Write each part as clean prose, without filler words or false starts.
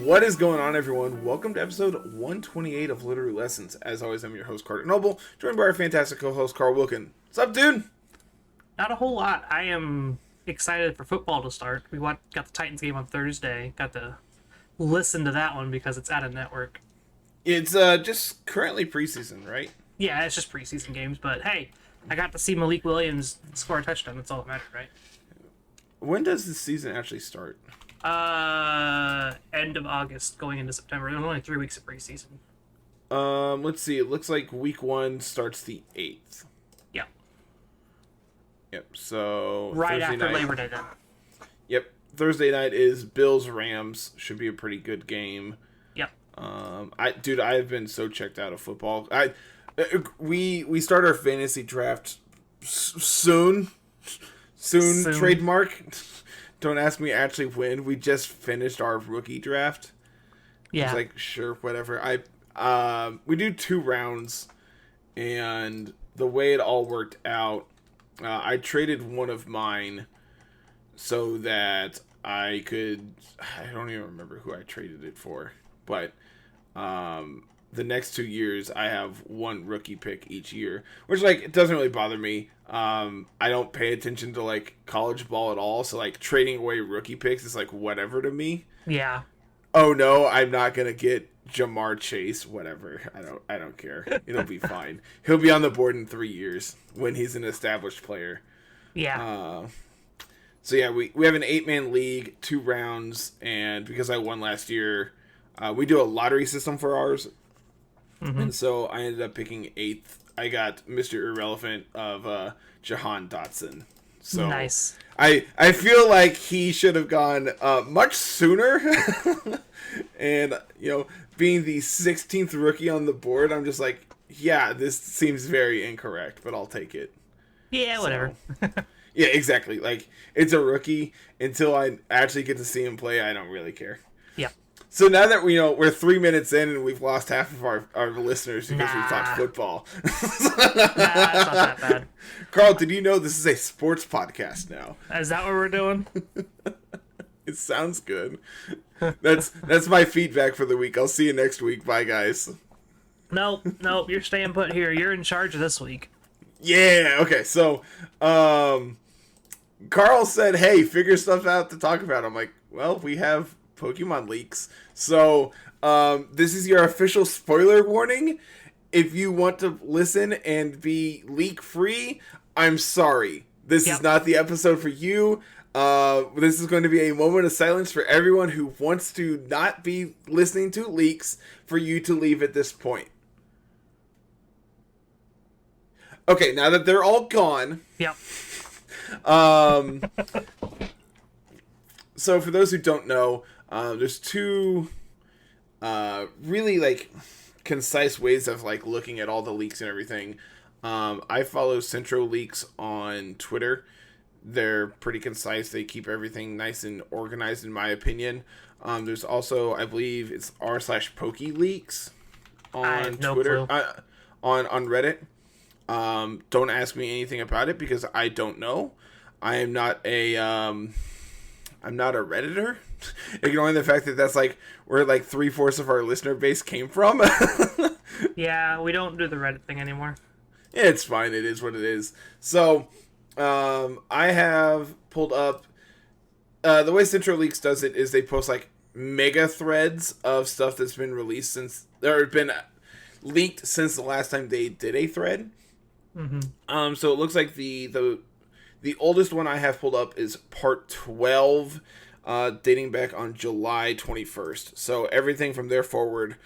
What is going on, everyone? Welcome to episode 128 of Littleroot Lessons. As always, I'm your host, Carter Noble, joined by our fantastic co-host, Carl Wilkin. What's up, dude? Not a whole lot. I am excited for football to start. Got the Titans game on Thursday. Got to listen to that one because it's at a network. It's just currently preseason, right? Yeah, it's just preseason games, but hey, I got to see Malik Williams score a touchdown. That's all that matters, right? When does the season actually start? End of August, going into September. There's only 3 weeks of preseason. Let's see. It looks like week 1 starts the 8th. Yeah. Yep. So Right Thursday after night. Labor Day, then. Yep. Thursday night is Bills Rams. Should be a pretty good game. Yep. I have been so checked out of football. We start our fantasy draft soon. Trademark. Don't ask me actually when. We just finished our rookie draft. Yeah. It's like, sure, whatever. We do 2 rounds, and the way it all worked out, I traded one of mine so that I don't even remember who I traded it for, but the next 2 years I have 1 rookie pick each year, which it doesn't really bother me. I don't pay attention to college ball at all, so trading away rookie picks is whatever to me. Yeah. Oh no, I'm not gonna get Jamar Chase. Whatever, I don't care. It'll be fine. He'll be on the board in 3 years when he's an established player. Yeah. So yeah, we have an 8-man league, 2 rounds, and because I won last year, we do a lottery system for ours. Mm-hmm. And so I ended up picking 8th. I got Mr. Irrelevant of Jahan Dotson. So nice. I feel like he should have gone much sooner. And, being the 16th rookie on the board, I'm just yeah, this seems very incorrect, but I'll take it. Yeah, whatever. Yeah, exactly. It's a rookie. Until I actually get to see him play, I don't really care. Yeah. So now that we're 3 minutes in and we've lost half of our listeners because we've talked football. Nah, it's not that bad. Carl, did you know this is a sports podcast now? Is that what we're doing? It sounds good. That's my feedback for the week. I'll see you next week. Bye, guys. Nope. You're staying put here. You're in charge of this week. Yeah. Okay. So, Carl said, "Hey, figure stuff out to talk about." I'm like, "Well, we have Pokemon leaks." So, this is your official spoiler warning. If you want to listen and be leak free, I'm sorry. This is not the episode for you. This is going to be a moment of silence for everyone who wants to not be listening to leaks for you to leave at this point. Okay, now that they're all gone. Yep. So for those who don't know, there's 2 really concise ways of looking at all the leaks and everything. I follow Centro Leaks on Twitter. They're pretty concise. They keep everything nice and organized, in my opinion. There's also, I believe it's r/PokeLeaks on Twitter, on Reddit. Don't ask me anything about it because I don't know. I'm not a Redditor. Ignoring the fact that that's where 3/4 of our listener base came from. Yeah, we don't do the Reddit thing anymore. Yeah, it's fine. It is what it is. So, I have pulled up, the way Central Leaks does it is they post mega threads of stuff that's been released or been leaked since the last time they did a thread. Mm-hmm. So it looks like the oldest one I have pulled up is part 12, dating back on July 21st. So everything from there forward,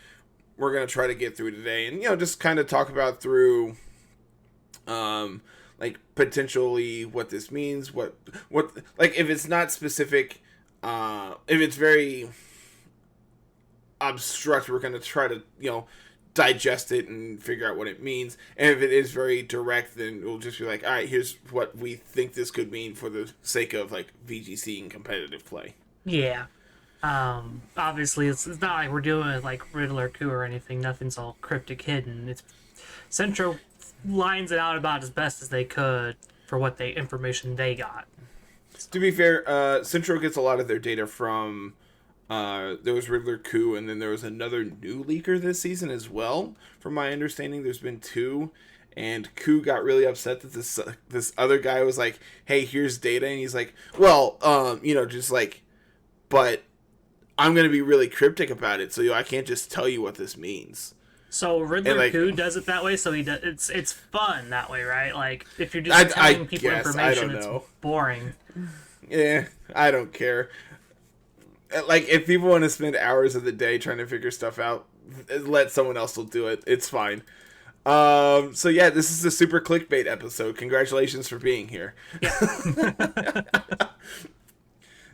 we're going to try to get through today and, just kind of talk about through, potentially what this means, what, if it's not specific, if it's very abstract, we're going to try to, digest it and figure out what it means. And if it is very direct, then we'll just be all right, here's what we think this could mean for the sake of VGC and competitive play. Yeah. Obviously it's not like we're doing it Riddler coup or anything. Nothing's all cryptic hidden. It's Centro lines it out about as best as they could for what information they got. To be fair, Centro gets a lot of their data from There was Riddler Coup, and then there was another new leaker this season as well. From my understanding, there's been two, and Coup got really upset that this other guy was like, "Hey, here's data," and he's like, "Well, just like, but I'm gonna be really cryptic about it, so I can't just tell you what this means." So Riddler like, Coup does it that way, so he does. It's fun that way, right? Like if you're just telling people information, it's boring. Yeah, I don't care. Like, if people want to spend hours of the day trying to figure stuff out, let someone else will do it. It's fine. So yeah, this is a super clickbait episode. Congratulations for being here. Yeah.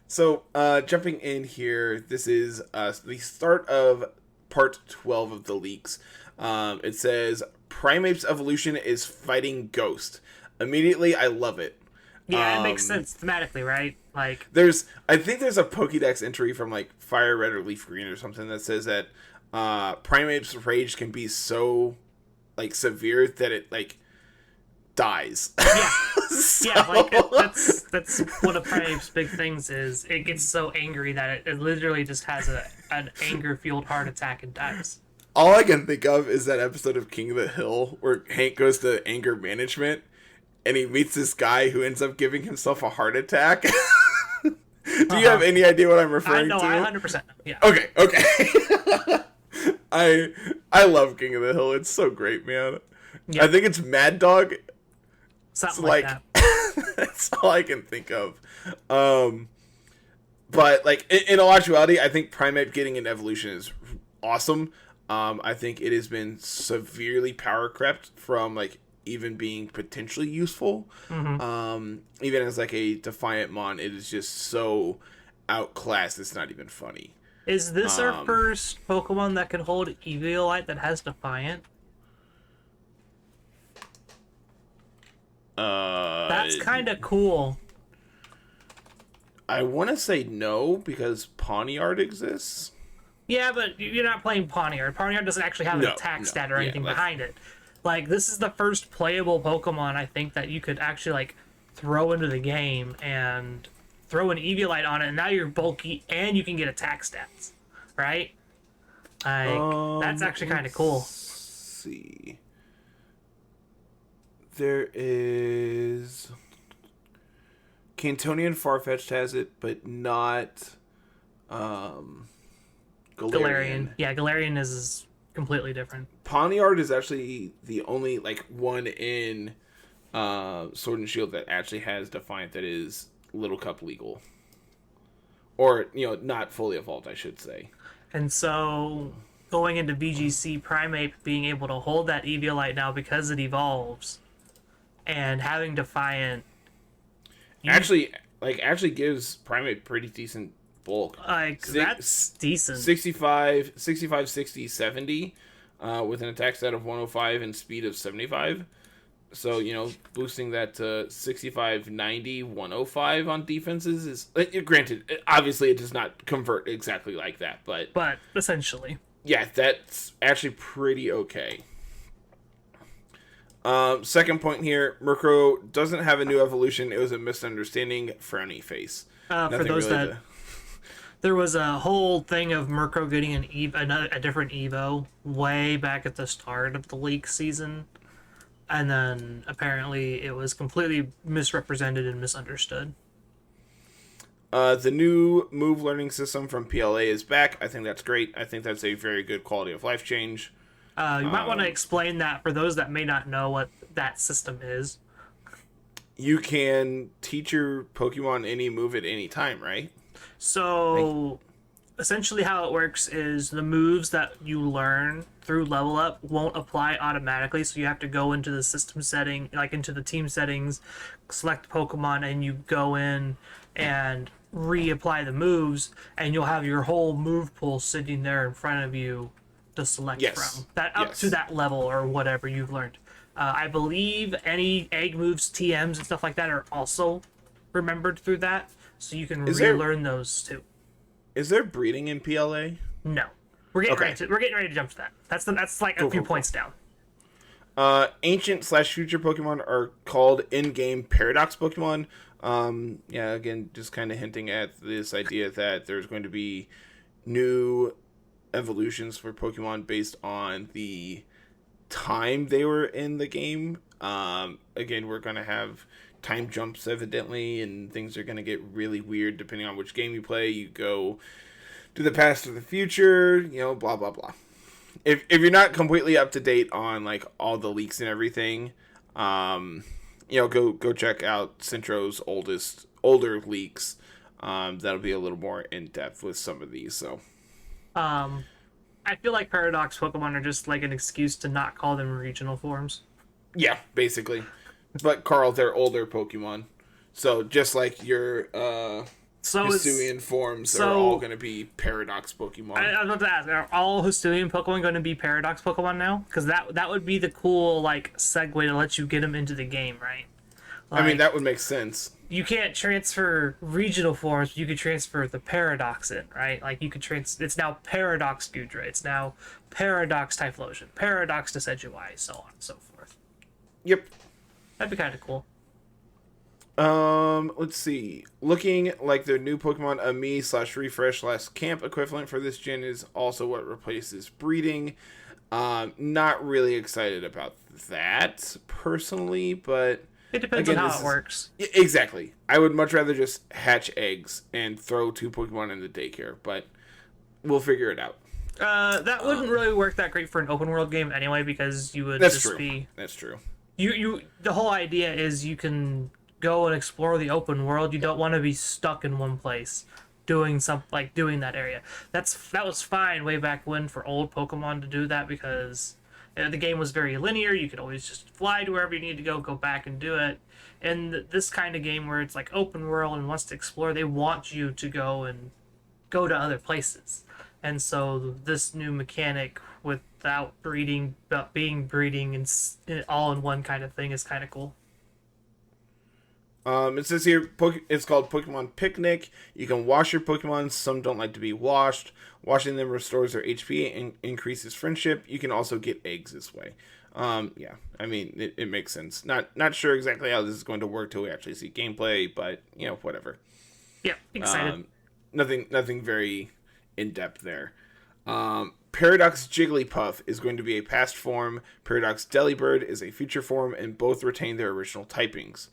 So, jumping in here, this is the start of part 12 of the leaks. It says, Primeape's evolution is fighting Ghost. Immediately, I love it. Yeah, it makes sense thematically, right? Like, I think there's a Pokédex entry from like Fire Red or Leaf Green or something that says that Primeape's rage can be so like severe that it like dies. Yeah, yeah, like that's one of Primeape's big things is it gets so angry that it literally just has an anger fueled heart attack and dies. All I can think of is that episode of King of the Hill where Hank goes to anger management and he meets this guy who ends up giving himself a heart attack. Do you have any idea what I'm referring to? I 100% know. Yeah. Okay. I love King of the Hill. It's so great, man. Yep. I think it's Mad Dog. Something like that. That's all I can think of. But like in all actuality, I think Primeape getting an evolution is awesome. I think it has been severely power crept from like even being potentially useful. Mm-hmm. Even as like a Defiant Mon, it is just so outclassed. It's not even funny. Is this our first Pokemon that can hold Eviolite that has Defiant? That's kind of cool. I want to say no because Pawniard exists. Yeah, but you're not playing Pawniard. Pawniard doesn't actually have an attack stat or anything behind it. Like, this is the first playable Pokemon, I think, that you could actually, like, throw into the game and throw an Eviolite on it, and now you're bulky and you can get attack stats, right? Like, that's actually kind of cool. Let's see. There is... Cantonian Farfetch'd has it, but not... Galarian. Yeah, Galarian is completely different. Pawniard is actually the only like one in Sword and Shield that actually has Defiant that is Little Cup legal. Or, not fully evolved, I should say. And so, going into VGC, Primeape being able to hold that Eviolite now because it evolves, and having Defiant... Actually gives Primeape pretty decent bulk. Like, that's decent. 65, 60, 70, with an attack stat of 105 and speed of 75. So, boosting that to 65, 90, 105 on defenses is... Granted, obviously it does not convert exactly like that, but... But, essentially. Yeah, that's actually pretty okay. Second point here, Murkrow doesn't have a new evolution. It was a misunderstanding. Frowny face. For those really that... There was a whole thing of Murkrow getting a different Evo way back at the start of the leak season. And then, apparently, it was completely misrepresented and misunderstood. The new move learning system from PLA is back. I think that's great. I think that's a very good quality of life change. You might want to explain that for those that may not know what that system is. You can teach your Pokemon any move at any time, right? So, essentially how it works is the moves that you learn through level up won't apply automatically, so you have to go into the system setting, like into the team settings, select Pokemon, and you go in and reapply the moves, and you'll have your whole move pool sitting there in front of you to select from. That up to that level or whatever you've learned. I believe any egg moves, TMs, and stuff like that are also remembered through that, so you can relearn those too. Is there breeding in PLA? No. We're getting ready to jump to that. That's like a few points down. Ancient/future Pokemon are called in-game Paradox Pokemon. Again, just kind of hinting at this idea that there's going to be new evolutions for Pokemon based on the time they were in the game. Again, we're going to have time jumps, evidently, and things are going to get really weird depending on which game you play. You go to the past or the future, blah, blah, blah. If you're not completely up to date on, like, all the leaks and everything, go check out Centro's older leaks. That'll be a little more in-depth with some of these, so... I feel like Paradox Pokemon are just like an excuse to not call them regional forms. Yeah, basically. But Carl, they're older Pokemon. So just like your Hisuian forms are all going to be Paradox Pokemon. I was about to ask, are all Hisuian Pokemon going to be Paradox Pokemon now? Because that would be the cool segue to let you get them into the game, right? That would make sense. You can't transfer regional forms, but you could transfer the Paradox in, right? You could it's now Paradox Gudra, it's now Paradox Typhlosion, Paradox Decidueye, so on and so forth. Yep. That'd be kind of cool. Let's see. Looking like their new Pokemon Ami/refresh/ camp equivalent for this gen is also what replaces breeding. Not really excited about that, personally, but... It depends on how it works. Exactly. I would much rather just hatch eggs and throw 2 Pokemon in the daycare, but we'll figure it out. That wouldn't really work that great for an open world game anyway, because you would That's just true. be... That's true. The whole idea is you can go and explore the open world. You don't want to be stuck in one place doing doing that area. That was fine way back when for old Pokemon to do that, because the game was very linear. You could always just fly to wherever you need to go back and do it. And this kind of game where it's open world and wants to explore, they want you to go to other places. And so this new mechanic without breeding, but being breeding and all in one kind of thing is kind of cool. It says here, it's called Pokemon Picnic. You can wash your Pokemon. Some don't like to be washed. Washing them restores their HP and increases friendship. You can also get eggs this way. It makes sense. Not sure exactly how this is going to work till we actually see gameplay, but, whatever. Yeah, excited. Nothing very in-depth there. Paradox Jigglypuff is going to be a past form. Paradox Delibird is a future form, and both retain their original typings.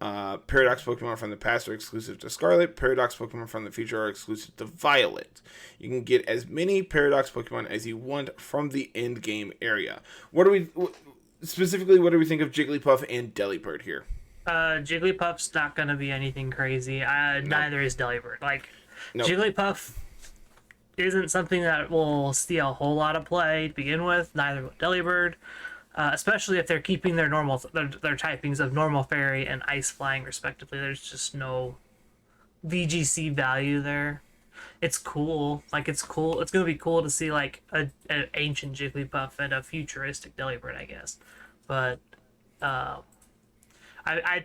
Paradox Pokemon from the past are exclusive to Scarlet. Paradox Pokemon from the future are exclusive to Violet. You can get as many Paradox Pokemon as you want from the end game area. What do we think of Jigglypuff and Delibird here? Jigglypuff's not going to be anything crazy. Neither is Delibird. Nope. Jigglypuff isn't something that will see a whole lot of play to begin with. Neither will Delibird. Especially if they're keeping their typings of Normal Fairy and Ice Flying respectively. There's just no VGC value there. It's cool. It's cool. It's gonna be cool to see an ancient Jigglypuff and a futuristic Delibird, I guess. But I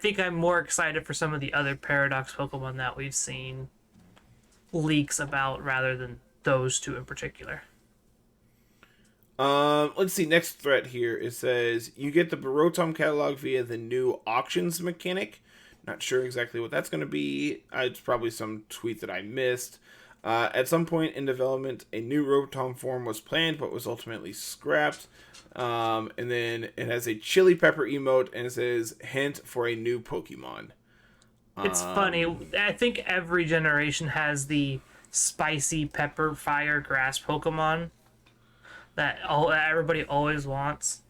think I'm more excited for some of the other Paradox Pokemon that we've seen leaks about rather than those two in particular. Let's see, next thread here. It says, you get the Barotom catalog via the new auctions mechanic. Not sure exactly what that's going to be. It's probably some tweet that I missed. At some point in development, a new Rotom form was planned, but was ultimately scrapped. And then it has a chili pepper emote, and it says, hint for a new Pokemon. It's funny. I think every generation has the spicy pepper fire grass Pokemon that everybody always wants,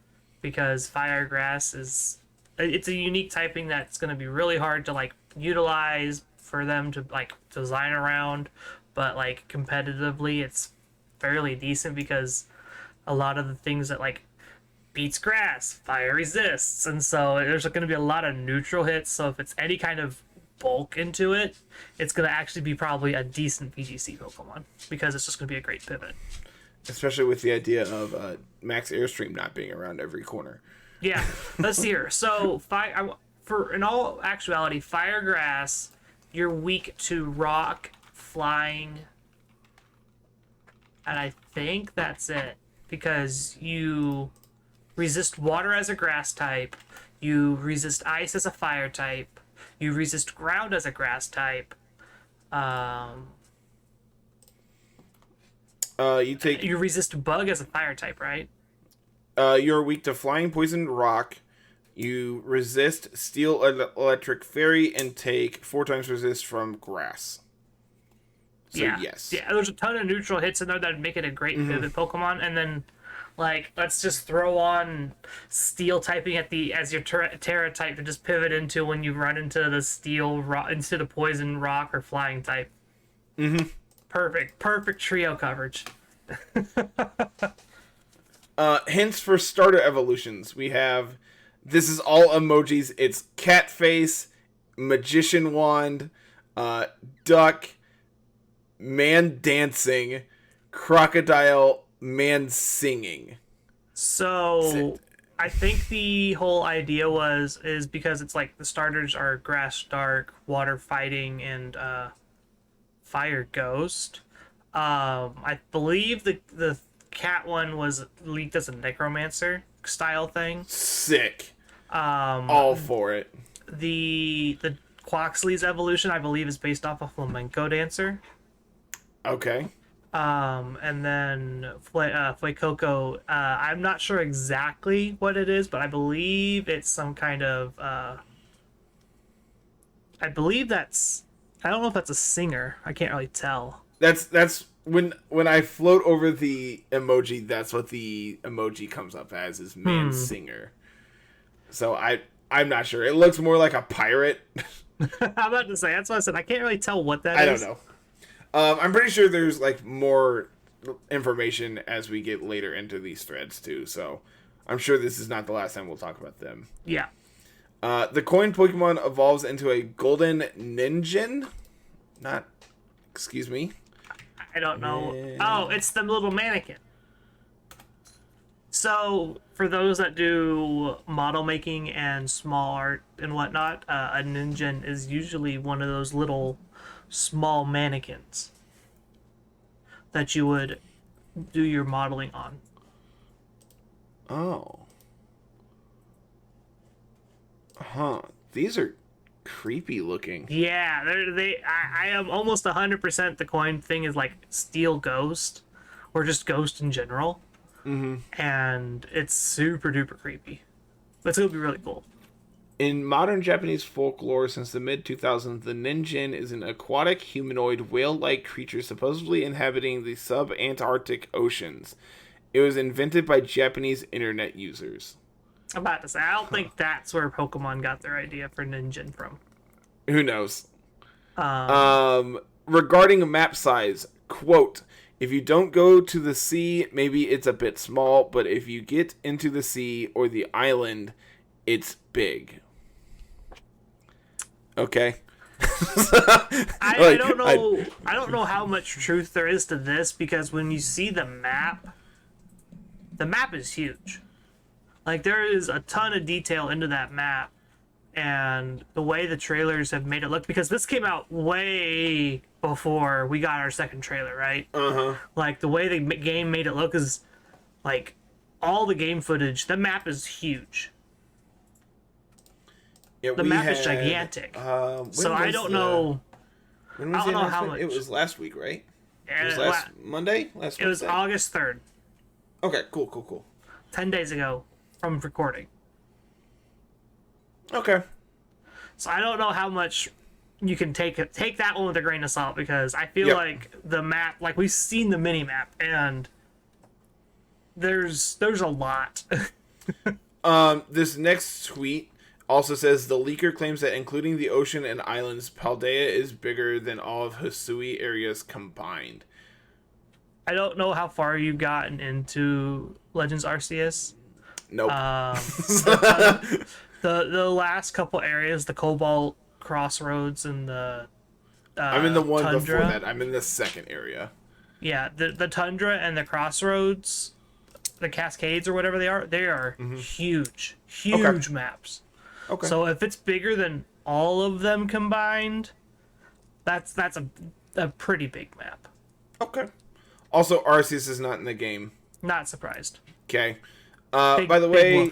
because fire grass it's a unique typing that's going to be really hard to utilize for them to design around, but competitively it's fairly decent, because a lot of the things that beats grass, fire resists, and so there's going to be a lot of neutral hits. So if it's any kind of bulk into it, it's going to actually be probably a decent VGC Pokemon, because it's just going to be a great pivot. Especially with the idea of Max Airstream not being around every corner. Yeah, let's see here. So, in all actuality, Fire Grass, you're weak to Rock, Flying, and I think that's it. Because you resist Water as a Grass type, you resist Ice as a Fire type, you resist Ground as a Grass type, You take. You resist bug as a fire type, right? You're weak to flying, poison, rock. You resist steel, electric, fairy, and take 4 times resist from grass. So Yeah. yes. Yeah, there's a ton of neutral hits in there that'd make it a great pivot Pokemon, and then like let's just throw on steel typing as your Terra type to just pivot into when you run into the steel rock, into the poison rock or flying type. Perfect trio coverage. Hints for starter evolutions. We have. This is all emojis. It's cat face, magician wand, duck, man dancing, crocodile, man singing. So I think the whole idea is because it's like the starters are grass dark, water fighting, and fire ghost. I believe the cat one was leaked as a necromancer style thing. Sick. All for it. The Quaxley's evolution, I believe, is based off a flamenco dancer. Okay. And then Fuecoco, I'm not sure exactly what it is, but I believe it's some kind of I don't know if that's a singer. I can't really tell. That's when I float over the emoji, that's what the emoji comes up as, is man singer. So I'm not sure. It looks more like a pirate. I'm about to say, that's what I said. I can't really tell what that is. I don't know. I'm pretty sure there's like more information as we get later into these threads too. So I'm sure this is not the last time we'll talk about them. Yeah. The coin Pokemon evolves into a golden Ninjin. Excuse me. I don't know. Oh, it's the little mannequin. So, for those that do model making and small art and whatnot, a Ninjin is usually one of those little small mannequins that you would do your modeling on. Oh. Huh. These are creepy looking. Yeah, I am almost 100% the coin thing is like Steel Ghost, or just Ghost in general. And it's super duper creepy. It's gonna be really cool. In modern Japanese folklore since the mid-2000s, the Ninjin is an aquatic humanoid whale-like creature supposedly inhabiting the sub-Antarctic oceans. It was invented by Japanese internet users. I'm about to say, I don't think that's where Pokemon got their idea for Ninjin from. Who knows? Regarding map size, quote, if you don't go to the sea, maybe it's a bit small, but if you get into the sea or the island, it's big. Okay. I don't know. I don't know how much truth there is to this, because when you see the map is huge. Like, there is a ton of detail into that map, and the way the trailers have made it look, because this came out way before we got our second trailer, right? Like, the way the game made it look is like all the game footage. The map is huge. Yeah, the map is gigantic. So I don't know. When was I don't know how much. It was last week, right? It was last Monday? It was August 3rd. Okay, cool. 10 days ago from recording. Okay. So I don't know how much you can take that one with a grain of salt, because I feel like the map, like, we've seen the mini map, and there's a lot. This next tweet also says the leaker claims that including the ocean and islands, Paldea is bigger than all of Hisui areas combined. I don't know how far you've gotten into Legends Arceus. Nope. The last couple areas, the Cobalt Crossroads and the I'm in the one Tundra. before that. I'm in the second area. Yeah, the Tundra and the Crossroads, the Cascades or whatever they are huge maps. Okay. So if it's bigger than all of them combined, that's a pretty big map. Okay. Also, Arceus is not in the game. Not surprised. Okay. By the way,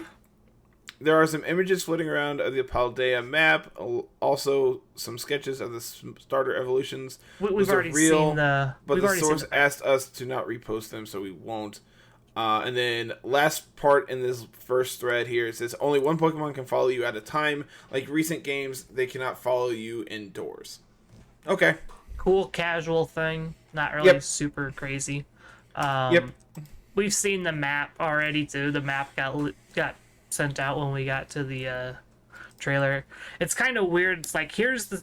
There are some images floating around of the Paldea map. Also, some sketches of the starter evolutions. We've already seen the. But We've the already source seen the asked us to not repost them, so we won't. And then last part in this first thread here, it says only one Pokemon can follow you at a time. Like recent games, they cannot follow you indoors. Okay. cool casual thing. Not really super crazy. Yep. We've seen the map already too. The map got sent out when we got to the trailer. It's kind of weird. It's like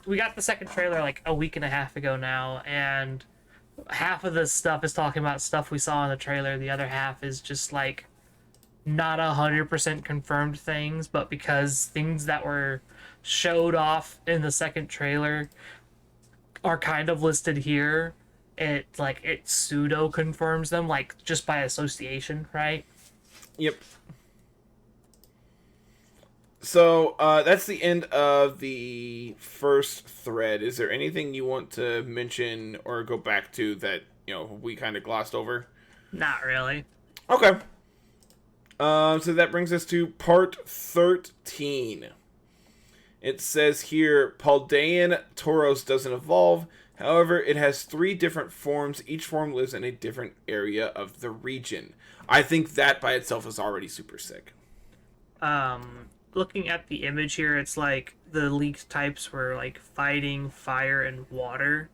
we got the second trailer like a week and a half ago now, and half of the stuff is talking about stuff we saw in the trailer. The other half is just like not 100% confirmed things, but because things that were showed off in the second trailer are kind of listed here, it pseudo confirms them, like just by association, right? Yep. So that's the end of the first thread. Is there anything you want to mention or go back to that we kind of glossed over? Not really. Okay. So that brings us to part 13. It says here, Paldean Tauros doesn't evolve. However, it has 3 different forms. Each form lives in a different area of the region. I think that by itself is already super sick. Looking at the image here, it's like the leaked types were like fighting, fire, and water.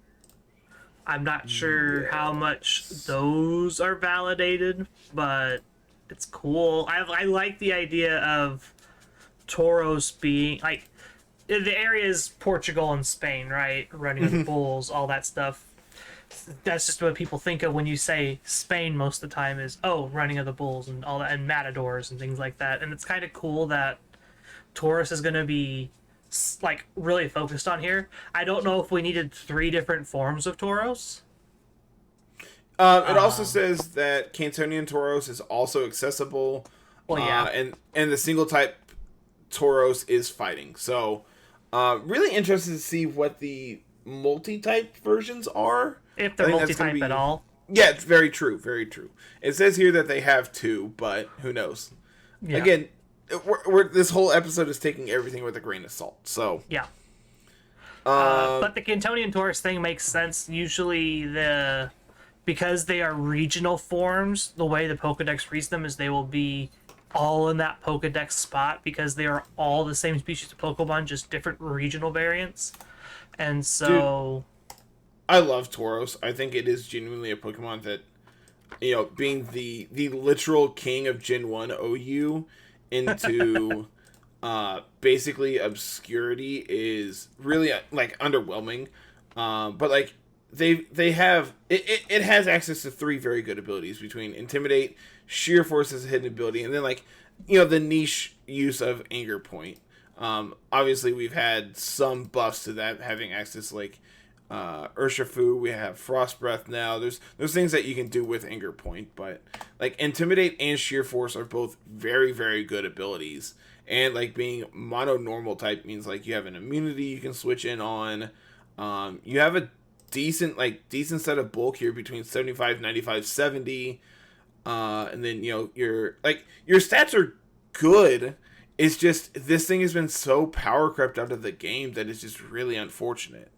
I'm not sure how much those are validated, but it's cool. I like the idea of Tauros being like the area is Portugal and Spain, right? Running of the bulls, all that stuff. That's just what people think of when you say Spain most of the time is running of the bulls and all that, and matadors and things like that. And it's kind of cool that Tauros is going to be like really focused on here. I don't know if we needed 3 different forms of Tauros. It also says that Cantonian Tauros is also accessible. Well, yeah. And the single type Tauros is fighting. So, really interested to see what the multi-type versions are. If they're multi-type at all. Yeah, it's very true. Very true. It says here that they have 2, but who knows? Yeah. Again, this whole episode is taking everything with a grain of salt. So yeah. But the Cantonian Tauros thing makes sense. Usually because they are regional forms, the way the Pokedex reads them is they will be all in that Pokedex spot because they are all the same species of Pokemon, just different regional variants. And so... Dude, I love Tauros. I think it is genuinely a Pokemon that, being the literal king of Gen 1 OU into basically obscurity is really, underwhelming. But, they have... It has access to 3 very good abilities between Intimidate, Sheer Force as a hidden ability, and then, the niche use of Anger Point. Obviously, we've had some buffs to that, having access Urshifu. We have Frost Breath now. There's things that you can do with Anger Point, but Intimidate and Sheer Force are both very, very good abilities. And being mono normal type means you have an immunity you can switch in on. You have a decent set of bulk here between 75, 95, 70. And then your stats are good. It's just this thing has been so power crept out of the game that it's just really unfortunate.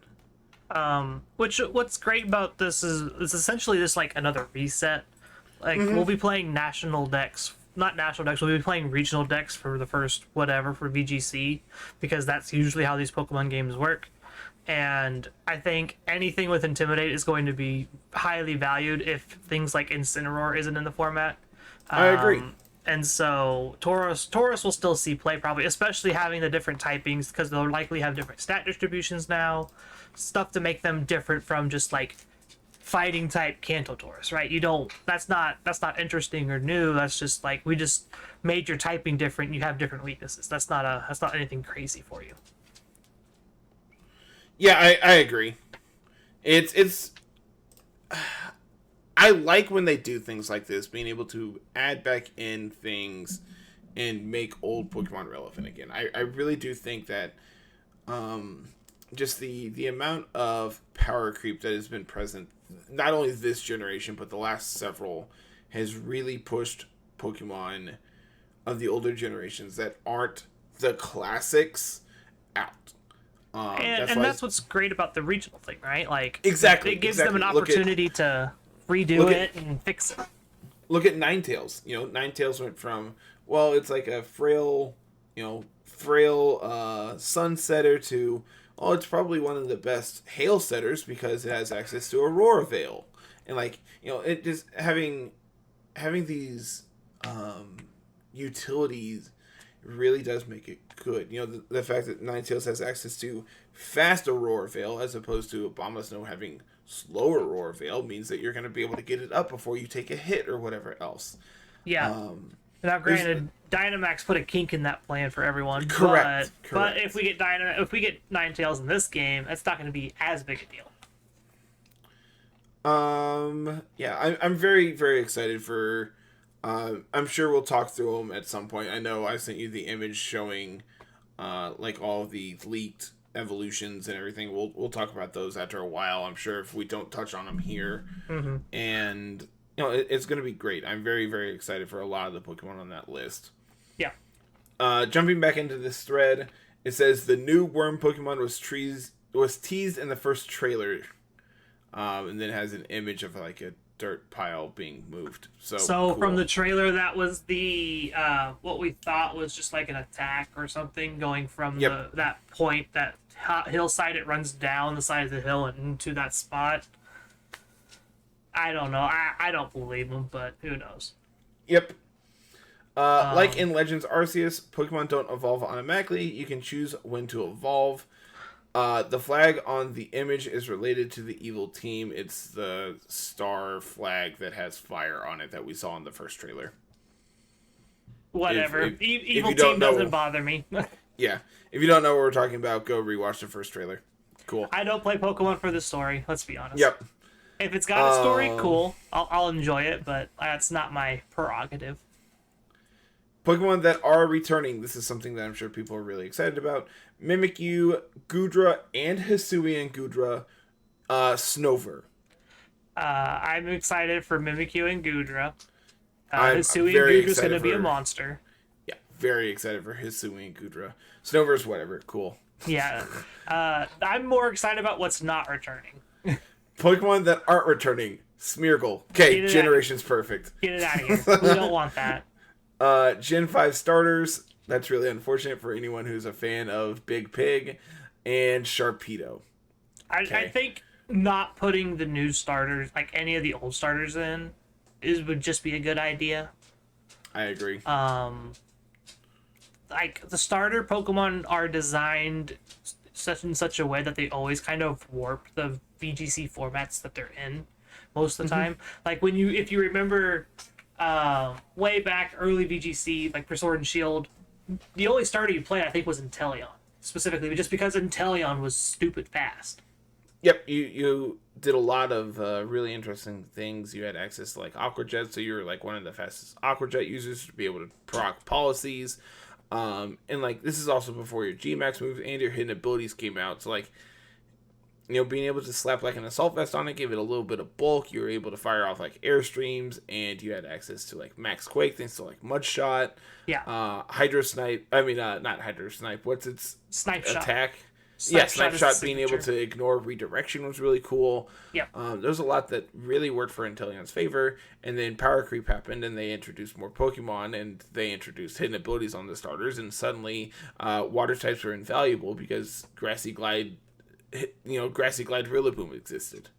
What's great about this is it's essentially just another reset. We'll be playing national decks, not national decks. We'll be playing regional decks for the first for VGC because that's usually how these Pokemon games work. And I think anything with Intimidate is going to be highly valued if things like Incineroar isn't in the format. I agree. And so Tauros will still see play probably, especially having the different typings because they'll likely have different stat distributions now. Stuff to make them different from just fighting type Kanto Tauros, right? That's not interesting or new. That's just we just made your typing different. You have different weaknesses. That's not anything crazy for you. Yeah, I agree. It's I like when they do things like this, being able to add back in things and make old Pokemon relevant again. I really do think that just the amount of power creep that has been present, not only this generation, but the last several, has really pushed Pokemon of the older generations that aren't the classics out. That's what's great about the regional thing, right? Like, exactly, it gives them an opportunity to redo it and fix it. Look at Ninetales. You know, Ninetales went from, well, it's like a frail sunsetter to, oh, it's probably one of the best hail setters because it has access to Aurora Veil. And like, you know, it just having these utilities really does make it good. You know, the fact that Ninetales has access to fast Aurora Veil as opposed to Abomasnow having slow Aurora Veil means that you're going to be able to get it up before you take a hit or whatever else. Yeah. Now, granted, Dynamax put a kink in that plan for everyone. Correct. But if we get Ninetales in this game, that's not going to be as big a deal. Yeah, I'm very, very excited for. I'm sure we'll talk through them at some point. I know I sent you the image showing, like all of the leaked evolutions and everything. We'll talk about those after a while. I'm sure if we don't touch on them here, and you know it's going to be great. I'm very, very excited for a lot of the Pokemon on that list. Yeah. Jumping back into this thread, it says the new worm Pokemon was teased in the first trailer, and then has an image of like a dirt pile being moved. So cool. From the trailer, that was the what we thought was just like an attack or something going from that point, that hillside. It runs down the side of the hill and into that spot. I don't know. I don't believe him, but who knows? Yep. Like in Legends Arceus, Pokemon don't evolve automatically. You can choose when to evolve. The flag on the image is related to the evil team. It's the star flag that has fire on it that we saw in the first trailer. Whatever. Evil team doesn't bother me. Yeah. If you don't know what we're talking about, go rewatch the first trailer. Cool. I don't play Pokemon for the story, let's be honest. Yep. If it's got a story, cool. I'll enjoy it, but that's not my prerogative. Pokemon that are returning. This is something that I'm sure people are really excited about. Mimikyu, Goodra, and Hisuian Goodra, Snover. I'm excited for Mimikyu and Goodra. I'm Hisuian very Goodra's going to be a for- monster. Yeah, very excited for Hisuian Goodra. Snover's whatever, cool. Yeah. I'm more excited about what's not returning. Pokemon that aren't returning. Smeargle. Okay, Generation's perfect. Get it out of here. We don't want that. Gen 5 starters. That's really unfortunate for anyone who's a fan of Big Pig. And Sharpedo. I think not putting the new starters, like any of the old starters in, would just be a good idea. I agree. Like, the starter Pokemon are designed such a way that they always kind of warp the VGC formats that they're in most of the time. Like, if you remember way back early VGC, like for Sword and Shield, the only starter you played, I think, was Intellion. Specifically, just because Intellion was stupid fast. Yep, you did a lot of really interesting things. You had access to like Aqua Jet, so you were like one of the fastest Aqua Jet users to be able to proc policies. And like this is also before your G-Max moves and your hidden abilities came out. So like, you know, being able to slap like an assault vest on it, give it a little bit of bulk. You were able to fire off like airstreams, and you had access to like Max Quake, thanks to like Mud Shot. Yeah. Hydro Snipe. I mean, not Hydro Snipe. What's its Snipe attack? Shot. Snipe Shot being able to ignore redirection was really cool. Yeah. There's a lot that really worked for Intellion's favor, and then power creep happened, and they introduced more Pokemon, and they introduced hidden abilities on the starters, and suddenly water types were invaluable because Grassy Glide Rillaboom existed.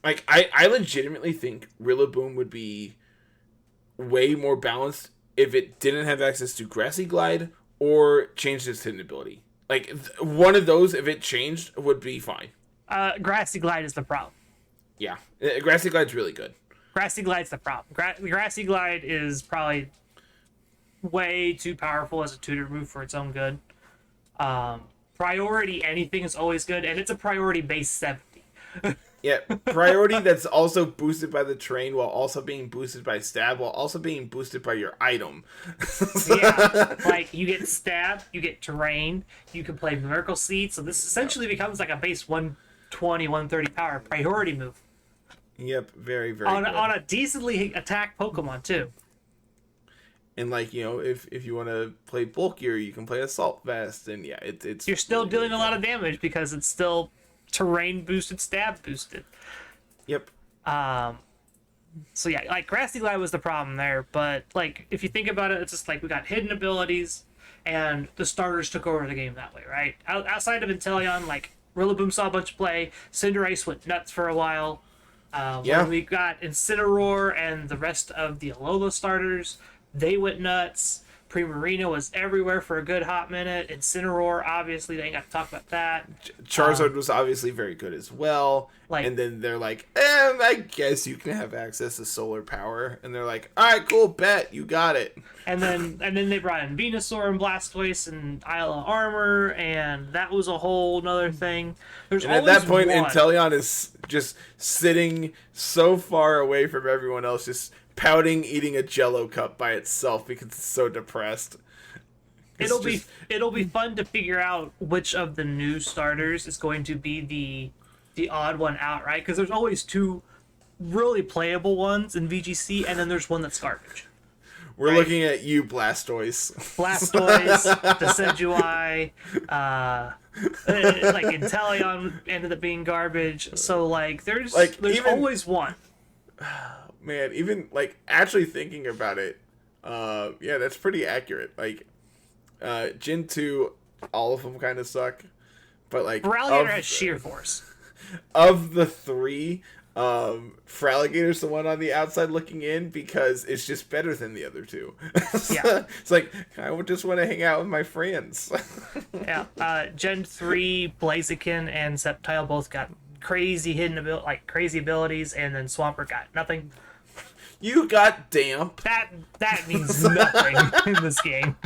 Like, I legitimately think Rillaboom would be way more balanced if it didn't have access to Grassy Glide or changed its hidden ability. Like, one of those, if it changed, would be fine. Grassy Glide is the problem. Yeah. Grassy Glide's really good. Grassy Glide's the problem. Grassy Glide is probably way too powerful as a tutor move for its own good. Priority anything is always good, and it's a priority base 70. Yeah, priority that's also boosted by the terrain while also being boosted by stab while also being boosted by your item. Yeah, like you get stab, you get terrain, you can play Miracle Seed, so this essentially becomes like a base 120, 130 power priority move. Yep, very, very on good. On a decently attack Pokemon too. And like, if you want to play bulkier, you can play Assault Vest, and yeah, it's You're still really, dealing really a lot good. of damage because it's still terrain boosted, stab boosted. Yep. So yeah, like Grassy Glide was the problem there, but like if you think about it, it's just like we got hidden abilities, and the starters took over the game that way, right? Outside of Intellion, like Rillaboom saw a bunch of play, Cinderace went nuts for a while. Yeah. When we got Incineroar and the rest of the Alola starters, they went nuts. Primarina was everywhere for a good hot minute. Incineroar, obviously, they ain't got to talk about that. Charizard was obviously very good as well. Like- and then they're like, I guess you can have access to solar power. And they're like, all right, cool, bet, you got it. And then they brought in Venusaur and Blastoise and Isla Armor, and that was a whole nother thing. There's And at always that point, one. Intellion is just sitting so far away from everyone else, just pouting, eating a Jello cup by itself because it's so depressed. It'll be fun to figure out which of the new starters is going to be the odd one out, right? Because there's always two really playable ones in VGC, and then there's one that's garbage. We're looking at you, Blastoise. Blastoise, Decidueye, like Intellion ended up being garbage. So like there's even- always one. Man, even like actually thinking about it, yeah, that's pretty accurate. Like, Gen 2, all of them kind of suck, but like Feraligatr has sheer force. of the three, Feraligator's the one on the outside looking in because it's just better than the other two. Yeah. It's like, I would just want to hang out with my friends. Yeah. Gen 3, Blaziken and Sceptile both got crazy crazy abilities, and then Swampert got nothing. You got damp. That means nothing in this game.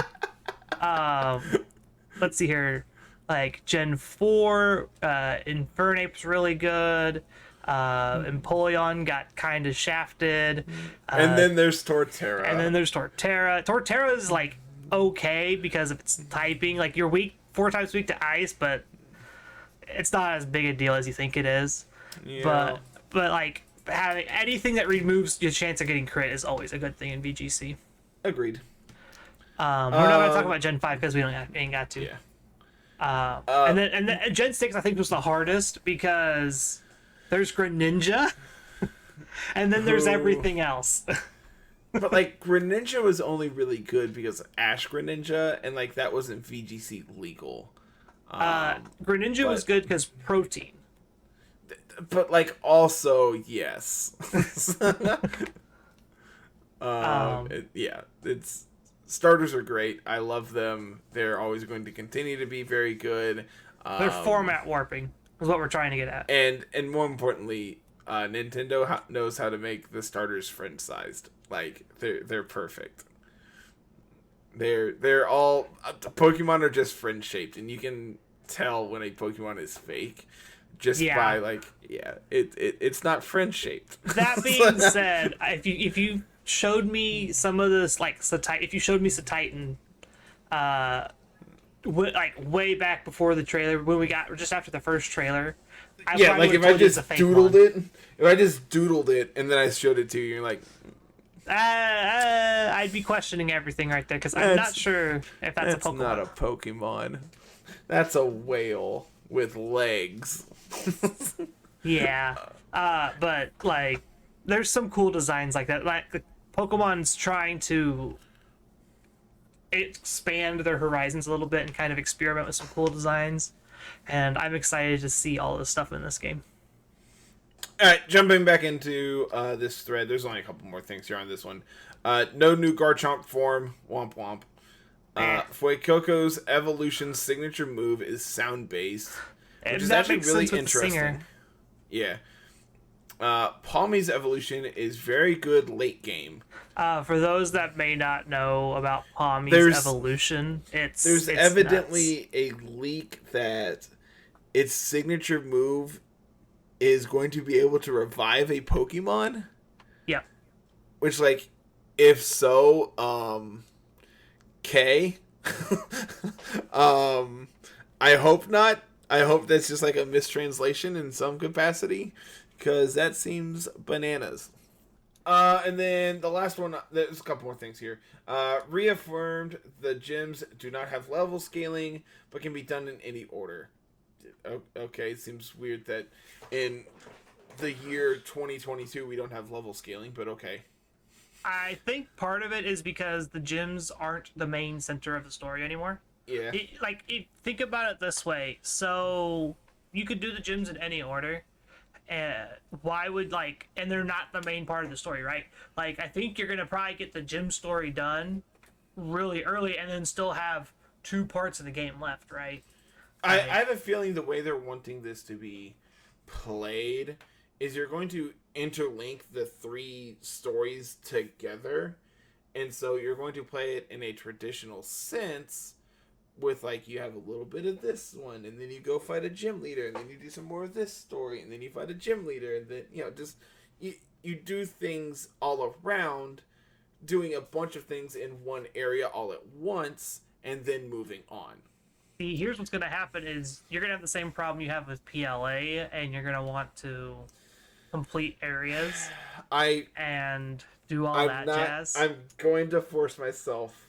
Let's see here. Like Gen 4, Infernape's really good. Empoleon got kind of shafted. And then there's Torterra. And then there's Torterra. Torterra is like okay because of its typing. Like you're weak, 4 times weak to ice, but it's not as big a deal as you think it is. Yeah. But like having anything that removes your chance of getting crit is always a good thing in VGC. Agreed. We're not gonna talk about Gen 5 because we ain't got to. Yeah. And then Gen 6 I think was the hardest because there's Greninja and then there's everything else. But like Greninja was only really good because of Ash Greninja, and like that wasn't VGC legal. Greninja was good because protein. But like also yes. It's starters are great. I love them. They're always going to continue to be very good. They're format warping is what we're trying to get at. And more importantly, Nintendo knows how to make the starters friend sized. Like they're perfect. They're all Pokemon are just friend shaped, and you can tell when a Pokemon is fake just by like it's not friend shaped. That being said, if you showed me some of this like if you showed me Satitan, like way back before the trailer when we got just after the first trailer. Like if I just doodled it and then I showed it to you, you're like, I'd be questioning everything right there because I'm not sure if that's a Pokemon. Not a Pokemon. That's a whale with legs. Yeah, but like, there's some cool designs like that. Like the Pokemon's trying to expand their horizons a little bit and kind of experiment with some cool designs, and I'm excited to see all this stuff in this game. All right, jumping back into this thread, there's only a couple more things here on this one. No new Garchomp form. Womp womp. Fuecoco's evolution signature move is sound-based, which is actually really interesting. Yeah. Palmy's evolution is very good late game. For those that may not know about Palmy's evolution, it's evidently nuts. a leak that its signature move is going to be able to revive a Pokemon. Yep. Which, like, if so, K. I hope not. I hope that's just like a mistranslation in some capacity, because that seems bananas. And then the last one, there's a couple more things here. Reaffirmed the gyms do not have level scaling, but can be done in any order. Okay, it seems weird that in the year 2022 we don't have level scaling, but okay. I think part of it is because the gyms aren't the main center of the story anymore. Yeah. Think about it this way. So you could do the gyms in any order. Why would and they're not the main part of the story, right? Like, I think you're gonna probably get the gym story done really early, and then still have 2 parts of the game left, right? I have a feeling the way they're wanting this to be played is you're going to interlink the 3 stories together, and so you're going to play it in a traditional sense with, like, you have a little bit of this one, and then you go fight a gym leader, and then you do some more of this story, and then you fight a gym leader, and then, just you do things all around, doing a bunch of things in one area all at once, and then moving on. See, here's what's going to happen is you're going to have the same problem you have with PLA, and you're going to want to complete areas and do all that jazz. I'm going to force myself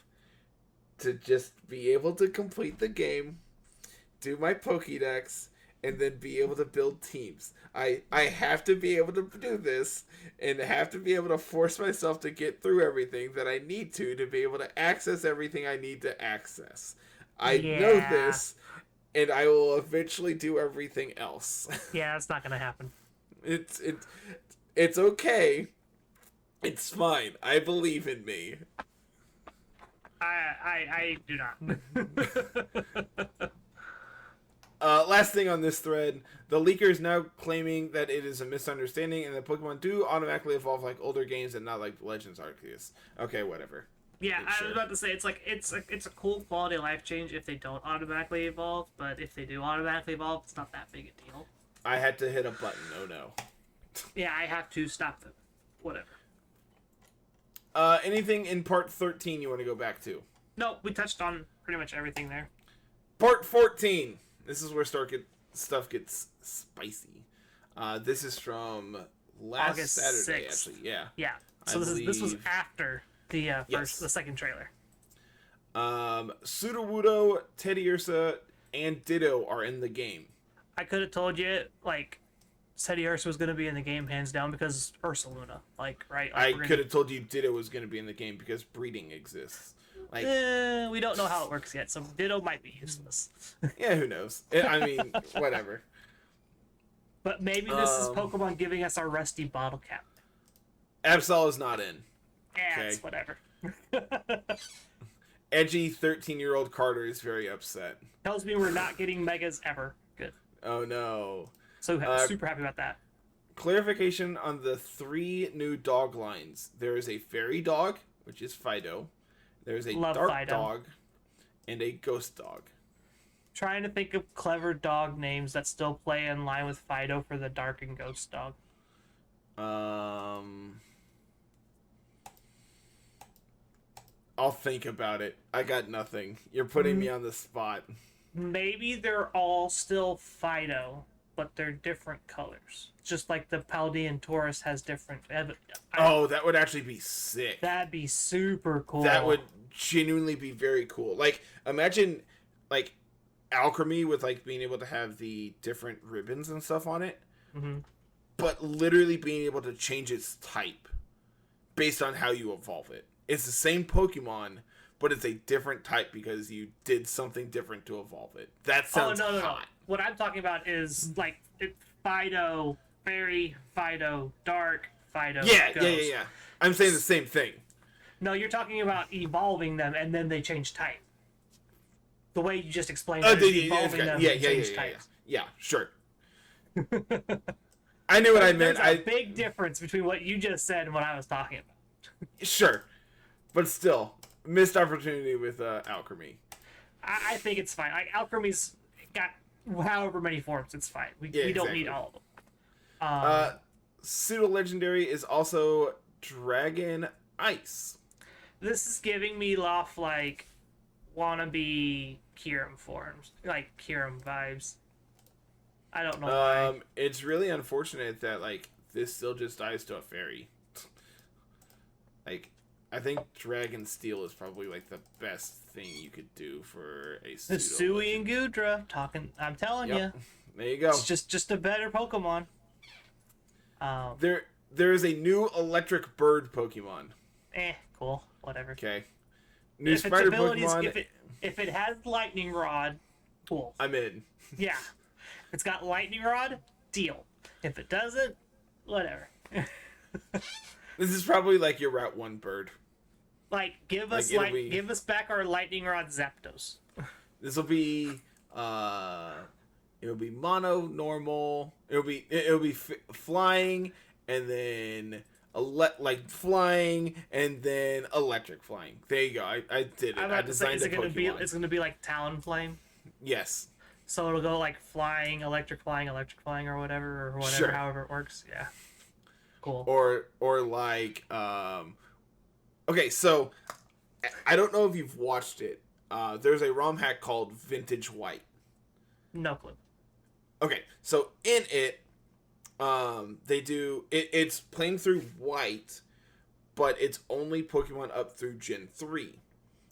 to just be able to complete the game, do my Pokédex, and then be able to build teams. I have to be able to do this, and have to be able to force myself to get through everything that I need to be able to access everything I need to access. I know this, and I will eventually do everything else. Yeah, it's not going to happen. It's okay. It's fine. I believe in me. I do not. Last thing on this thread, the leaker is now claiming that it is a misunderstanding and that Pokemon do automatically evolve like older games and not like Legends Arceus. Okay, whatever. Yeah, I was about to say it's a cool quality of life change if they don't automatically evolve, but if they do automatically evolve, it's not that big a deal. I had to hit a button. Oh no. Yeah, I have to stop them. Whatever. Anything in part 13 you want to go back to? No, we touched on pretty much everything there. Part 14. This is where stuff gets spicy. This is from last August Saturday, 6th. actually. Yeah. Yeah. So this was after the second trailer. Sudowoodo, Teddiursa, and Ditto are in the game. I could have told you Teddiursa was going to be in the game hands down because Ursaluna, right? I could have told you Ditto was going to be in the game because breeding exists. We don't know how it works yet, so Ditto might be useless. Yeah, who knows? I mean, whatever. But maybe this is Pokemon giving us our rusty bottle cap. Absol is not in. Yeah, it's whatever. Edgy 13-year-old Carter is very upset. Tells me we're not getting Megas ever. Good. Oh no. So super happy about that. Clarification on the 3 new dog lines. There is a fairy dog, which is Fido. There's a dark dog and a ghost dog. Trying to think of clever dog names that still play in line with Fido for the dark and ghost dog. I'll think about it. I got nothing. You're putting me on the spot. Maybe they're all still Fido, but they're different colors. Just like the Paldean Tauros has different... that would actually be sick. That'd be super cool. That would genuinely be very cool. Like, imagine, like, Alchemy with, like, being able to have the different ribbons and stuff on it. Mm-hmm. But literally being able to change its type based on how you evolve it. It's the same Pokemon, but it's a different type because you did something different to evolve it. That sounds hot. No. What I'm talking about is, like, Fido Fairy, Fido Dark, Fido Ghost. Yeah. I'm saying the same thing. No, you're talking about evolving them and then they change type. The way you just explained it is evolving them and change types. Yeah, sure. I knew what I meant. There's a big difference between what you just said and what I was talking about. Sure. But still, missed opportunity with Alchemy. I think it's fine. Like, Alchemy's got however many forms, it's fine. We don't need all of them. Pseudo-legendary is also Dragon Ice. This is giving me like wannabe Kyurem forms, like Kyurem vibes. I don't know why. It's really unfortunate that like this still just dies to a fairy. Like, I think Dragon Steel is probably like the best thing you could do for a The Sui and Gudra talking. I'm telling you, there you go. it's just a better Pokemon. There is a new electric bird Pokemon. Cool, whatever. Okay, new If spider its abilities, Pokemon. if it has Lightning Rod, cool. I'm in. Yeah, if it's got Lightning Rod, deal. If it doesn't, whatever. This is probably like your Route 1 bird. Like, give us give us back our Lightning Rod Zapdos. This will be it'll be mono, normal. It'll be flying, and then like flying, and then electric flying. There you go. I did it. I designed a Pokemon. It's gonna be like Talonflame. Yes. So it'll go like flying, electric flying, or whatever, Sure. however it works. Yeah. Cool. Or like okay, so I don't know if you've watched it. There's a ROM hack called Vintage White. No clue. Okay, so in it, they do it's playing through White, but it's only Pokemon up through Gen 3.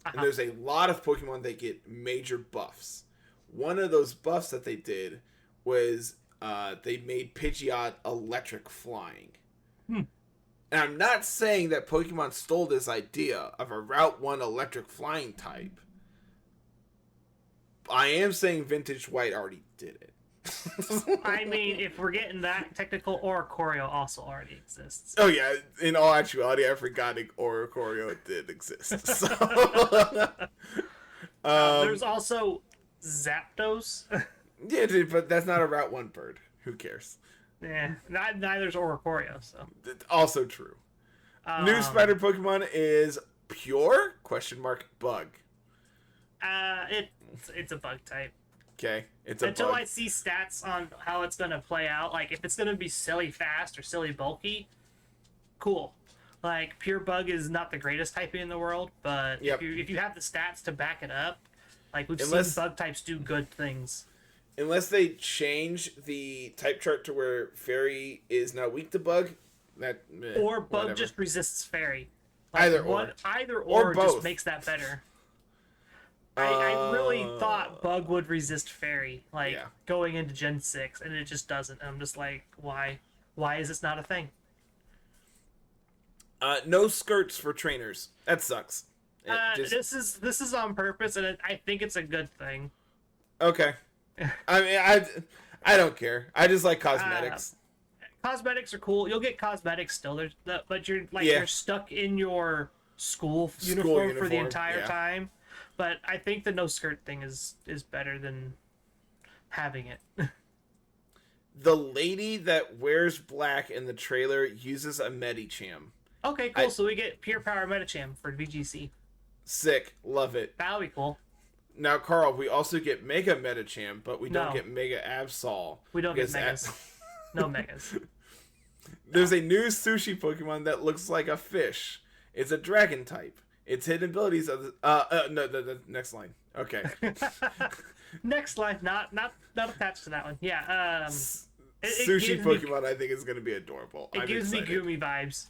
And there's a lot of Pokemon that get major buffs. One of those buffs that they did was they made Pidgeot electric flying. And I'm not saying that Pokemon stole this idea of a Route 1 electric flying type. I am saying Vintage White already did it. I mean, if we're getting that technical, Oricorio also already exists. Oh yeah, in all actuality, I forgot Oricorio did exist. So. There's also Zapdos. Yeah, dude, but that's not a Route 1 bird. Who cares? Yeah, neither's Oricorio, so. Also true. New spider Pokemon is Pure? Bug. It's a bug type. Okay, it's a Until bug. I see stats on how it's gonna play out, like if it's gonna be silly fast or silly bulky, cool. Like Pure Bug is not the greatest typing in the world, but if you have the stats to back it up, like we've seen bug types do good things. Unless they change the type chart to where Fairy is now weak to Bug, or Bug whatever. Just resists Fairy. Like either or both. Just makes that better. I really thought Bug would resist Fairy, going into Gen 6, and it just doesn't. And I'm just like, why? Why is this not a thing? No skirts for trainers. That sucks. This is on purpose, and I think it's a good thing. Okay. I mean, I don't care. I just like cosmetics. Cosmetics are cool. You'll get cosmetics still, but you're stuck in your school uniform for the entire time. But I think the no skirt thing is better than having it. The lady that wears black in the trailer uses a Medicham. Okay, cool. So we get Pure Power Medicham for VGC. Sick. Love it. That'll be cool. Now, Carl, we also get Mega Medicham, but we don't get Mega Absol. We don't get Megas. No Megas. There's a new sushi Pokemon that looks like a fish. It's a dragon type. Its hidden abilities are the next line. Okay. Next line, not attached to that one. Yeah. Sushi Pokemon, I think is going to be adorable. It gives me Gumi vibes.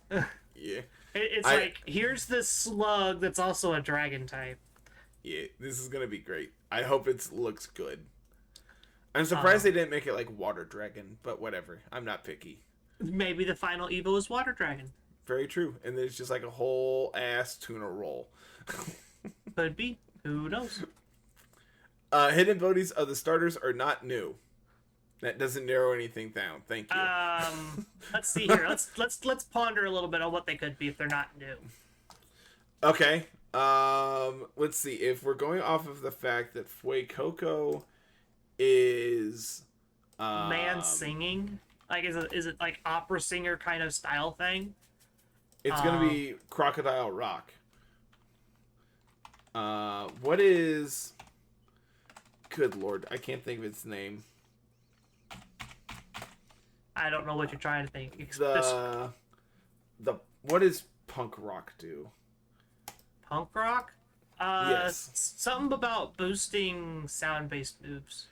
Yeah. It's like, here's this slug that's also a dragon type. Yeah, this is going to be great. I hope it looks good. I'm surprised they didn't make it like Water Dragon, but whatever. I'm not picky. Maybe the final Evo is Water Dragon. Very true. And there's just like a whole ass tuna roll. Could be. Who knows? Hidden abilities of the starters are not new. That doesn't narrow anything down. Thank you. Let's see here. Let's ponder a little bit on what they could be if they're not new. Okay. Let's see. If we're going off of the fact that Fuecoco is man singing, like is it like opera singer kind of style thing? It's gonna be Crocodile Rock. What is? Good Lord, I can't think of its name. I don't know what you're trying to think. The what does Punk Rock do? Punk Rock? Yes. Something about boosting sound-based moves.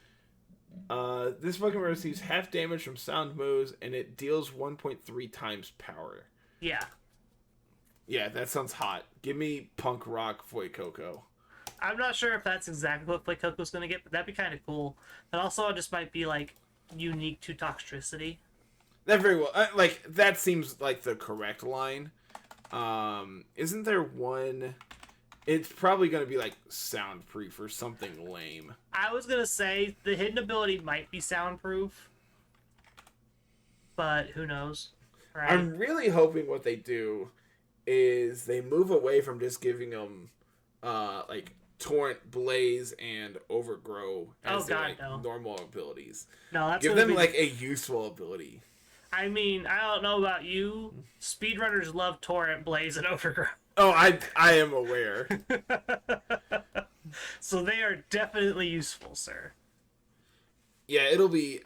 This Pokemon receives half damage from sound moves, and it deals 1.3 times power. Yeah. Yeah, that sounds hot. Give me punk rock Fuecoco. I'm not sure if that's exactly what Fuecoco's going to get, but that'd be kind of cool. And also, it just might be like unique to Toxtricity. That very well, like that seems like the correct line. Isn't there one? It's probably going to be like soundproof or something lame. I was going to say the hidden ability might be soundproof, but who knows? Right? I'm really hoping what they do is they move away from just giving them like Torrent, Blaze, and Overgrow as their normal abilities. No, that's give them like a useful ability. I mean, I don't know about you. Speedrunners love Torrent, Blaze, and Overgrow. Oh, I am aware. So they are definitely useful, sir. Yeah, it'll be...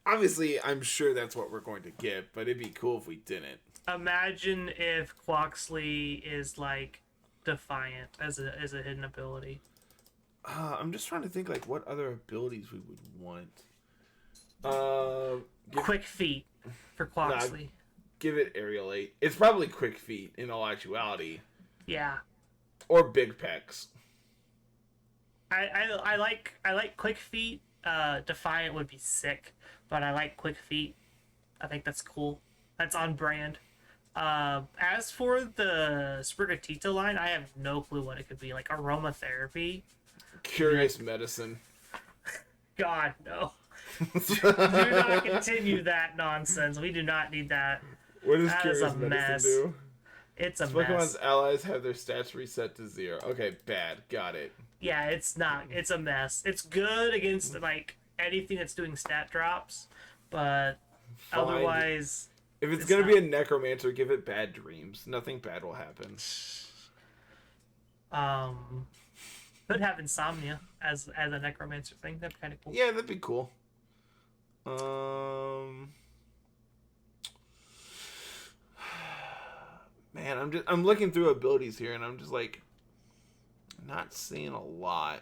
obviously, I'm sure that's what we're going to get, but it'd be cool if we didn't. Imagine if Quaxley is, like, Defiant as a hidden ability. I'm just trying to think, like, what other abilities we would want. Quick Feet for Quaxley. Nah, give it Aerial 8. It's probably Quick Feet, in all actuality. Yeah. Or Big Pecs. I like Quick Feet. Defiant would be sick, but I like Quick Feet. I think that's cool. That's on brand. As for the Sprigatito line, I have no clue what it could be. Like aromatherapy? Curious Medicine. God, no. Do not continue that nonsense. We do not need that. What does That Curious is a Medicine mess. do? It's a Pokemon's mess. allies have their stats reset to 0. Okay, bad. Got it. Yeah, it's not. It's a mess. It's good against like anything that's doing stat drops, but Fine. otherwise... If it's gonna be a Necromancer, give it Bad Dreams. Nothing bad will happen. Could have Insomnia as a Necromancer thing. That'd be kind of cool. Yeah, that'd be cool. Man, I'm looking through abilities here, and I'm just like not seeing a lot.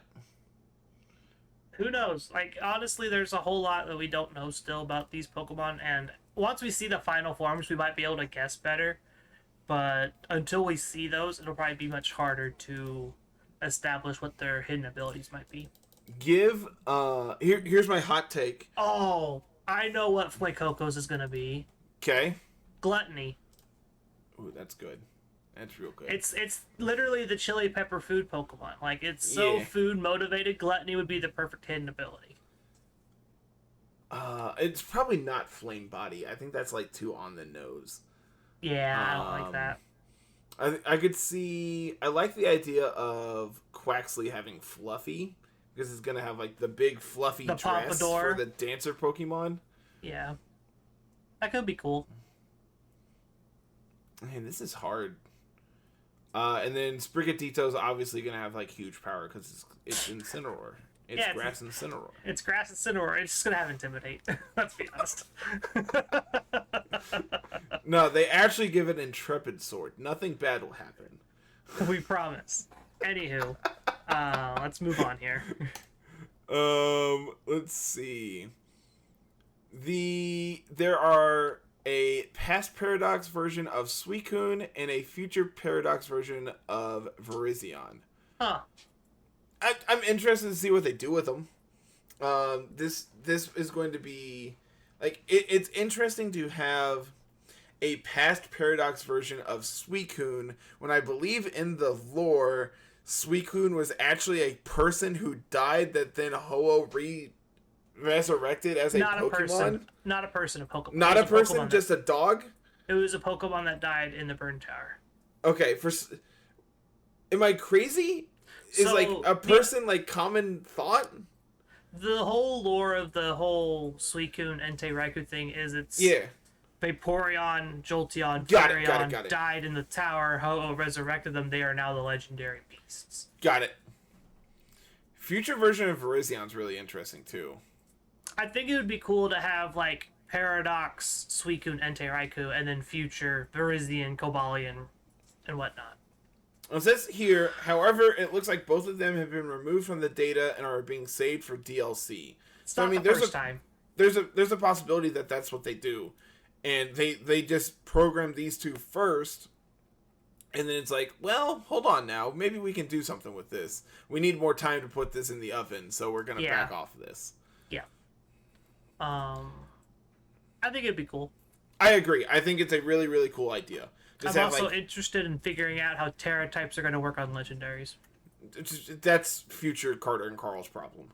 Who knows? Like, honestly, there's a whole lot that we don't know still about these Pokemon, and once we see the final forms, we might be able to guess better. But until we see those, it'll probably be much harder to establish what their hidden abilities might be. Here's my hot take. Oh, I know what Fuecoco's is gonna be. Okay. Gluttony. Ooh, that's good. That's real good. It's literally the chili pepper food Pokemon. Like, it's so food motivated. Gluttony would be the perfect hidden ability. It's probably not Flame Body. I think that's like too on the nose. Yeah, I don't like that. I could see. I like the idea of Quaxley having Fluffy because it's gonna have like the big fluffy dress Pompadour for the dancer Pokemon. Yeah, that could be cool. Man, this is hard. And then Sprigatito's obviously gonna have like huge power because it's Incineroar. It's Grass Incineroar. It's Grass Incineroar. It's just gonna have Intimidate. Let's be honest. No, they actually give it Intrepid Sword. Nothing bad will happen. We promise. Anywho, let's move on here. Let's see. There are a past Paradox version of Suicune and a future Paradox version of Virizion. Huh. I'm interested to see what they do with them. This is going to be like it's interesting to have a past Paradox version of Suicune when I believe in the lore Suicune was actually a person who died that then Ho-Oh resurrected as Not a Pokemon. Person. Not a person, a Pokemon. Not a person, just a dog? It was a Pokemon that died in the Burn Tower. Okay, am I crazy? Is So, like a person like common thought? The whole lore of the whole Suicune Entei Raikou thing is it's Vaporeon, Jolteon, Flareon died in the tower, Ho-Oh resurrected them, they are now the legendary beasts. Got it. Future version of Virizion's really interesting too. I think it would be cool to have like Paradox, Suicune, Entei Raikou, and then future Virizion, Cobalion, and whatnot. It says here, however, it looks like both of them have been removed from the data and are being saved for DLC. So, I mean, there's a possibility that that's what they do. And they just program these two first, And then it's like, well, hold on now. Maybe we can do something with this. We need more time to put this in the oven, so we're gonna back off this. Yeah. I think it'd be cool. I agree. I think it's a really, really cool idea. I'm also interested in figuring out how Terra types are going to work on legendaries. That's future Carter and Carl's problem.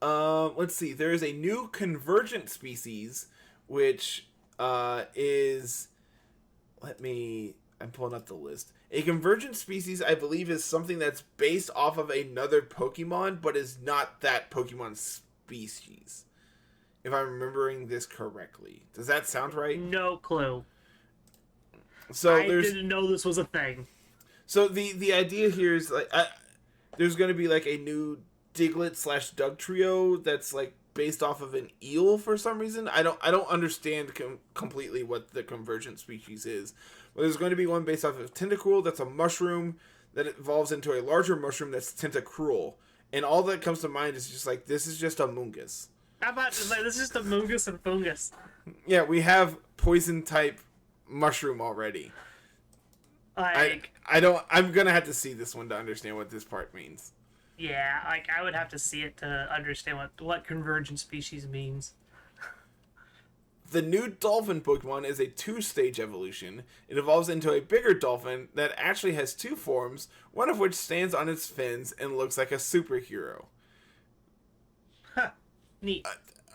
Let's see. There is a new convergent species, which is... I'm pulling up the list. A convergent species, I believe, is something that's based off of another Pokemon, but is not that Pokemon species. If I'm remembering this correctly. Does that sound right? No clue. So I didn't know this was a thing. So the idea here is like there's going to be like a new Diglett / Dugtrio that's like based off of an eel for some reason. I don't understand completely what the convergent species is. But there's going to be one based off of Tentacruel that's a mushroom that evolves into a larger mushroom that's Tentacruel. And all that comes to mind is just like, this is just a Mungus. How about this is just a Mungus and Fungus? Yeah, we have poison type mushroom already. Like, I'm gonna have to see this one to understand what this part means. Yeah, like I would have to see it to understand what convergent species means. The new dolphin Pokemon is a 2-stage evolution. It evolves into a bigger dolphin that actually has 2 forms, one of which stands on its fins and looks like a superhero. Huh. Neat.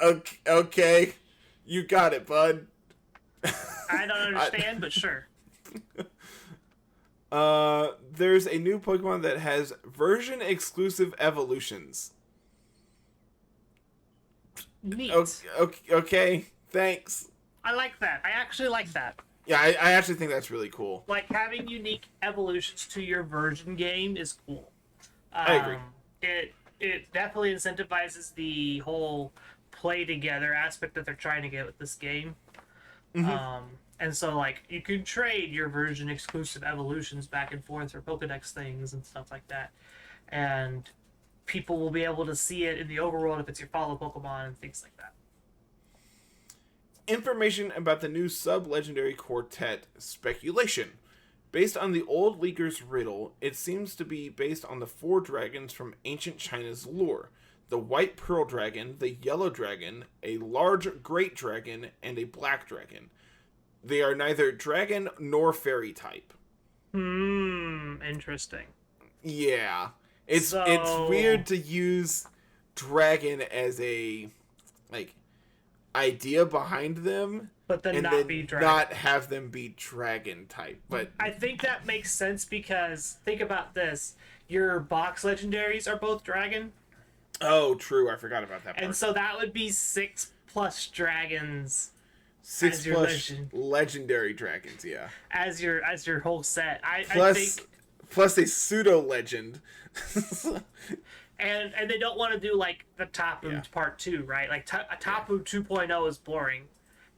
Okay. You got it, bud. I don't understand, but sure. There's a new Pokemon that has version-exclusive evolutions. Neat. Okay. Thanks. I like that. I actually like that. Yeah, I actually think that's really cool. Like, having unique evolutions to your version game is cool. I agree. It definitely incentivizes the whole play together aspect that they're trying to get with this game. Mm-hmm. And so, like, you can trade your version exclusive evolutions back and forth for Pokedex things and stuff like that. And people will be able to see it in the overworld if it's your follow Pokemon and things like that. Information about the new sub-legendary quartet speculation. Based on the old leaker's riddle, it seems to be based on the 4 dragons from ancient China's lore. The white pearl dragon, the yellow dragon, a large great dragon, and a black dragon. They are neither dragon nor fairy type. Interesting. Yeah. It's weird to use dragon as a idea behind them, but then not have them be dragon type. But I think that makes sense because think about this: your box legendaries are both dragon. Oh, true. I forgot about that part. And so that would be 6+ dragons. 6+ legendary dragons, yeah. As your whole set. I think plus a pseudo legend. And they don't want to do like the Tapu Part 2, right? Like Tapu 2.0 is boring.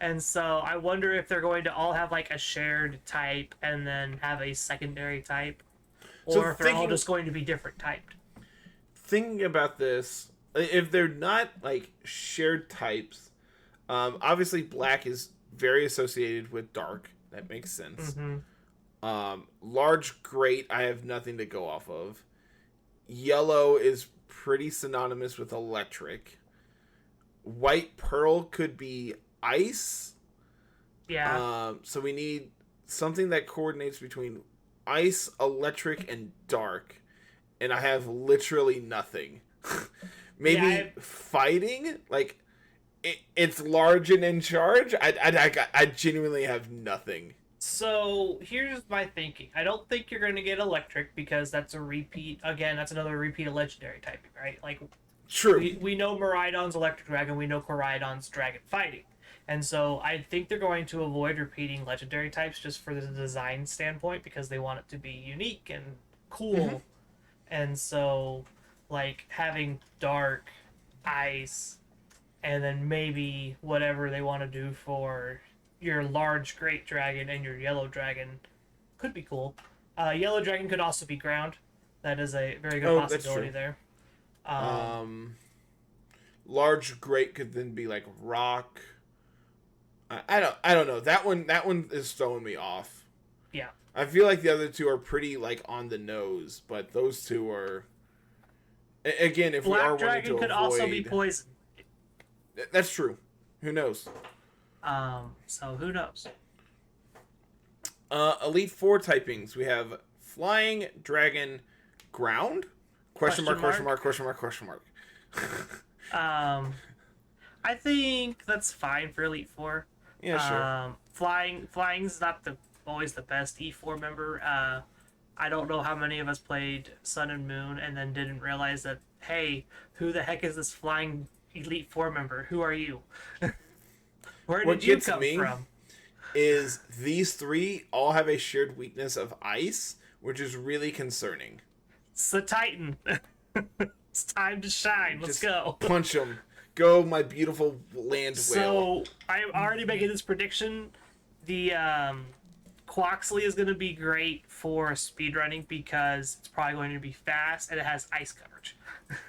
And so I wonder if they're going to all have like a shared type and then have a secondary type. Or if they're all just going to be different typed. Thinking about this, if they're not like shared types, obviously black is very associated with dark. That makes sense. Mm-hmm. Large great, I have nothing to go off of. Yellow is pretty synonymous with electric. White pearl could be ice. Yeah. So we need something that coordinates between ice, electric, and dark. And I have literally nothing. Maybe fighting? Like, it's large and in charge? I genuinely have nothing. So, here's my thinking. I don't think you're going to get electric because that's a repeat. Again, that's another repeat of legendary typing, right? Like, true. We know Miraidon's electric dragon. We know Koraidon's dragon fighting. And so, I think they're going to avoid repeating legendary types just for the design standpoint because they want it to be unique and cool. Mm-hmm. And so, like, having dark, ice, and then maybe whatever they want to do for your large great dragon and your yellow dragon could be cool. Yellow dragon could also be ground. That is a very good possibility there. Large great could then be like rock. I don't know. That one is throwing me off. Yeah. I feel like the other two are pretty like on the nose, but those two are. Again, if Black we are wanting Dragon to could avoid, also be poison. That's true. Who knows? So who knows? Elite Four typings. We have Flying, Dragon, Ground? Question mark. I think that's fine for Elite Four. Yeah, sure. Flying's not always the best E4 member. I don't know how many of us played Sun and Moon and then didn't realize that, hey, who the heck is this flying Elite Four member? Who are you? Where did you come from? Is these three all have a shared weakness of ice, which is really concerning. It's the Titan. It's time to shine. Let's go. Punch him. Go, my beautiful land whale. So, I'm already making this prediction. The Quaxley is going to be great for speedrunning because it's probably going to be fast and it has ice coverage.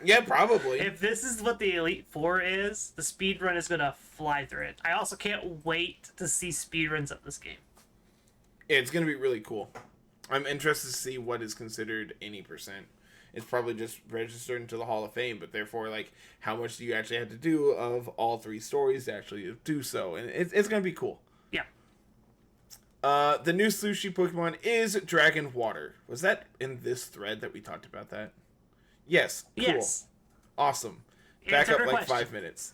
Yeah, probably. If this is what the Elite Four is, the speedrun is going to fly through it. I also can't wait to see speedruns of this game. Yeah, it's going to be really cool. I'm interested to see what is considered any percent. It's probably just registered into the Hall of Fame, but therefore, like, how much do you actually have to do of all three stories to actually do so? And it's going to be cool. Yeah. The new Sushi Pokemon is Dragon Water. Was that in this thread that we talked about that? Yes. Cool. Yes. Awesome. Back up like 5 minutes.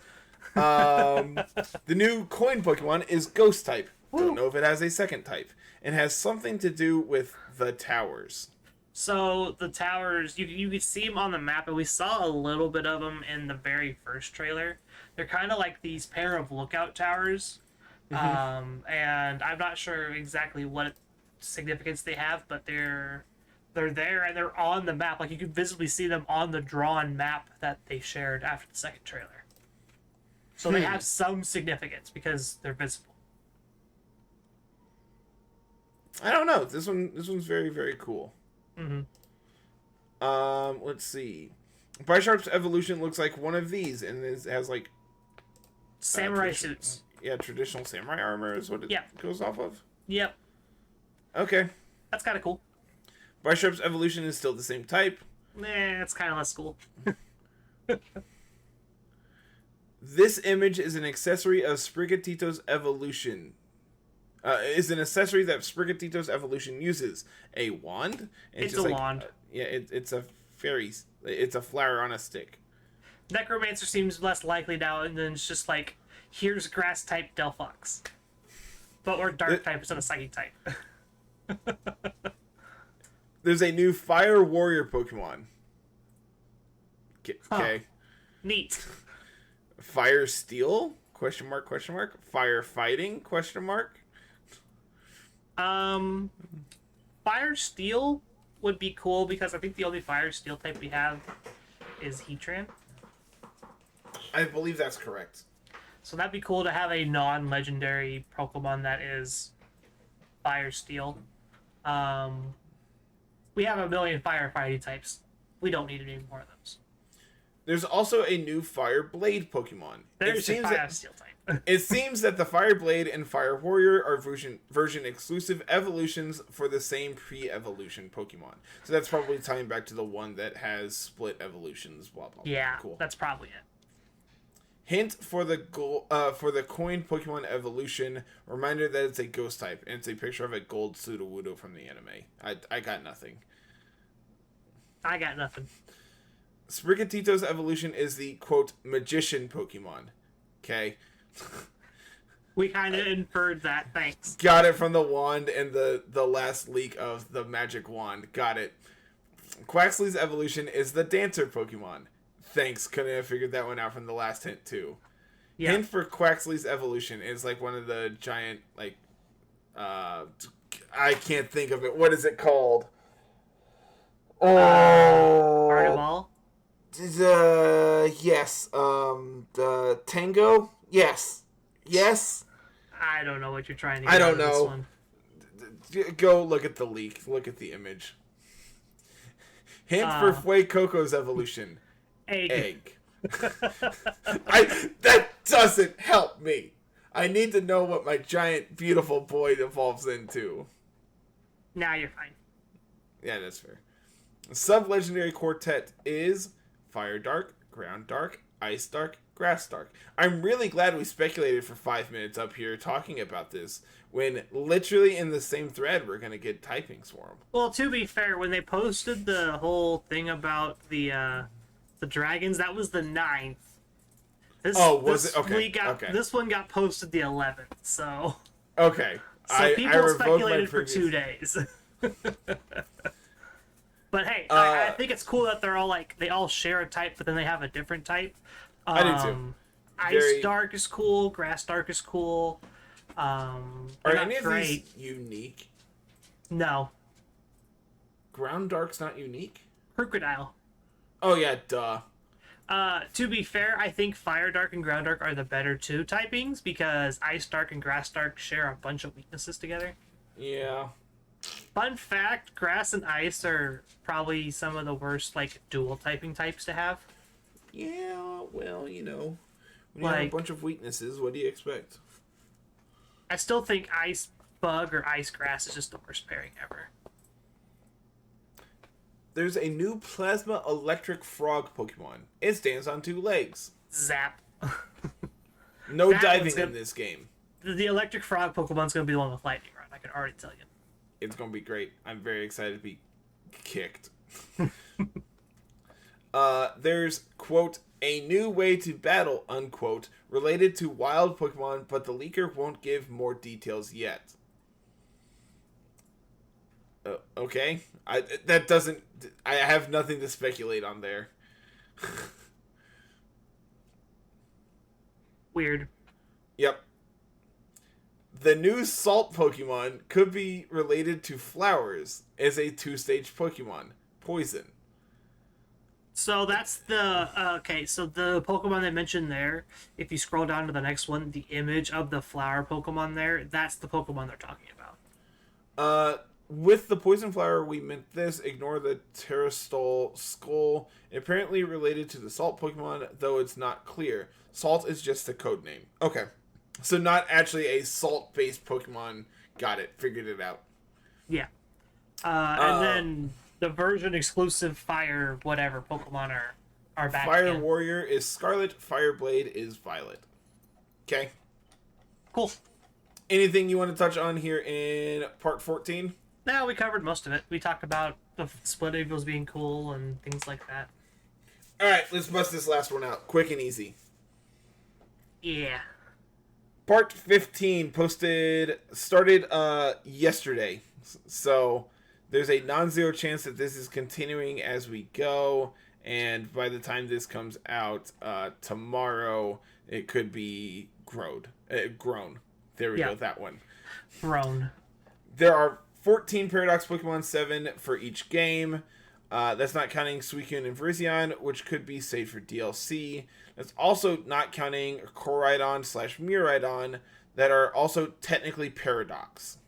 The new coin Pokemon is Ghost type. Woo. Don't know if it has a second type. It has something to do with the towers. So the towers, you could see them on the map, and we saw a little bit of them in the very first trailer. They're kind of like these pair of lookout towers, and I'm not sure exactly what significance they have, but they're there and they're on the map. Like you can visibly see them on the drawn map that they shared after the second trailer. So they have some significance because they're visible. I don't know. This one's very, very cool. Let's see. Bisharp's evolution looks like one of these, and it has like samurai suits. Yeah, traditional samurai armor is what it goes off of. Yep. Okay. That's kind of cool. Bisharp's evolution is still the same type. It's kind of less cool. This image is an accessory of Sprigatito's evolution. Is an accessory that Sprigatito's evolution uses. A wand? It's a wand. It's a fairy. It's a flower on a stick. Necromancer seems less likely now, and then it's just like, here's grass type Delphox. But we're dark type instead of psychic type. There's a new fire warrior Pokemon. Okay. Neat. Fire steel? Question mark, question mark. Fire fighting? Question mark. Fire Steel would be cool because I think the only Fire Steel type we have is Heatran. I believe that's correct. So that'd be cool to have a non-legendary Pokemon that is Fire Steel. We have a million firefighting types. We don't need any more of those. There's also a new Fire Blade Pokemon. There's a Fire Steel type. It seems that the Fire Blade and Fire Warrior are version exclusive evolutions for the same pre-evolution Pokemon. So that's probably tying back to the one that has split evolutions. Blah blah. Yeah, cool. That's probably it. Hint for the coin Pokemon evolution. Reminder that it's a ghost type, and it's a picture of a gold Sudowoodo from the anime. I got nothing. I got nothing. Sprigatito's evolution is the quote magician Pokemon. Okay. We kind of inferred that. Thanks. Got it from the wand and the last leak of the magic wand. Got it. Quaxly's evolution is the dancer Pokemon. Thanks. Couldn't have figured that one out from the last hint too. Yeah. Hint for Quaxly's evolution is like one of the giant like I can't think of it. What is it called? Artiball? Yes. The Tango? Yes. Yes? I don't know what you're trying to get I don't out of know. This one. Go look at the leak. Look at the image. Hint for Fuecoco's evolution. Egg. That doesn't help me. I need to know what my giant, beautiful boy evolves into. Now you're fine. Yeah, that's fair. Sub-legendary quartet is Fire Dark, Ground Dark, Ice Dark, Grass Dark. I'm really glad we speculated for 5 minutes up here talking about this, when literally in the same thread we're going to get Typing Swarm. Well, to be fair, when they posted the whole thing about the dragons, that was the 9th. Was it? Okay. This one got posted the 11th, so... Okay. So people speculated for 2 days. But hey, I think it's cool that they're all they all share a type, but then they have a different type. I do too. Ice Dark is cool. Grass Dark is cool. Are any of these unique? No. Ground Dark's not unique? Crocodile. Oh yeah, duh. To be fair, I think Fire Dark and Ground Dark are the better 2 typings because Ice Dark and Grass Dark share a bunch of weaknesses together. Yeah. Fun fact, Grass and Ice are probably some of the worst, dual typing types to have. Yeah, well, when you have a bunch of weaknesses, what do you expect? I still think Ice Bug or Ice Grass is just the worst pairing ever. There's a new Plasma Electric Frog Pokemon. It stands on 2 legs. Zap. No diving in this game. The Electric Frog Pokemon's going to be the one with Lightning Rod, I can already tell you. It's going to be great. I'm very excited to be kicked. There's, quote, a new way to battle, unquote, related to wild Pokemon, but the leaker won't give more details yet. Okay. I have nothing to speculate on there. Weird. Yep. The new Salt Pokemon could be related to flowers as a 2-stage Pokemon. Poison. So that's so the Pokemon they mentioned there, if you scroll down to the next one, the image of the flower Pokemon there, that's the Pokemon they're talking about. With the Poison Flower, we meant this. Ignore the Terrastol Skull. Apparently related to the Salt Pokemon, though it's not clear. Salt is just a code name. Okay. So not actually a salt-based Pokemon. Got it. Figured it out. Yeah. And then the version exclusive Fire whatever Pokemon are back Fire again. Warrior is Scarlet. Fire Blade is Violet. Okay. Cool. Anything you want to touch on here in part 14? No, we covered most of it. We talked about the split eagles being cool and things like that. Alright, let's bust this last one out. Quick and easy. Yeah. Part 15 started yesterday. So there's a non-zero chance that this is continuing as we go. And by the time this comes out tomorrow, it could be grown. There we go, that one. Grown. There are 14 Paradox Pokemon, 7 for each game. That's not counting Suicune and Virizion, which could be saved for DLC. That's also not counting Koraidon/Miraidon, that are also technically Paradox.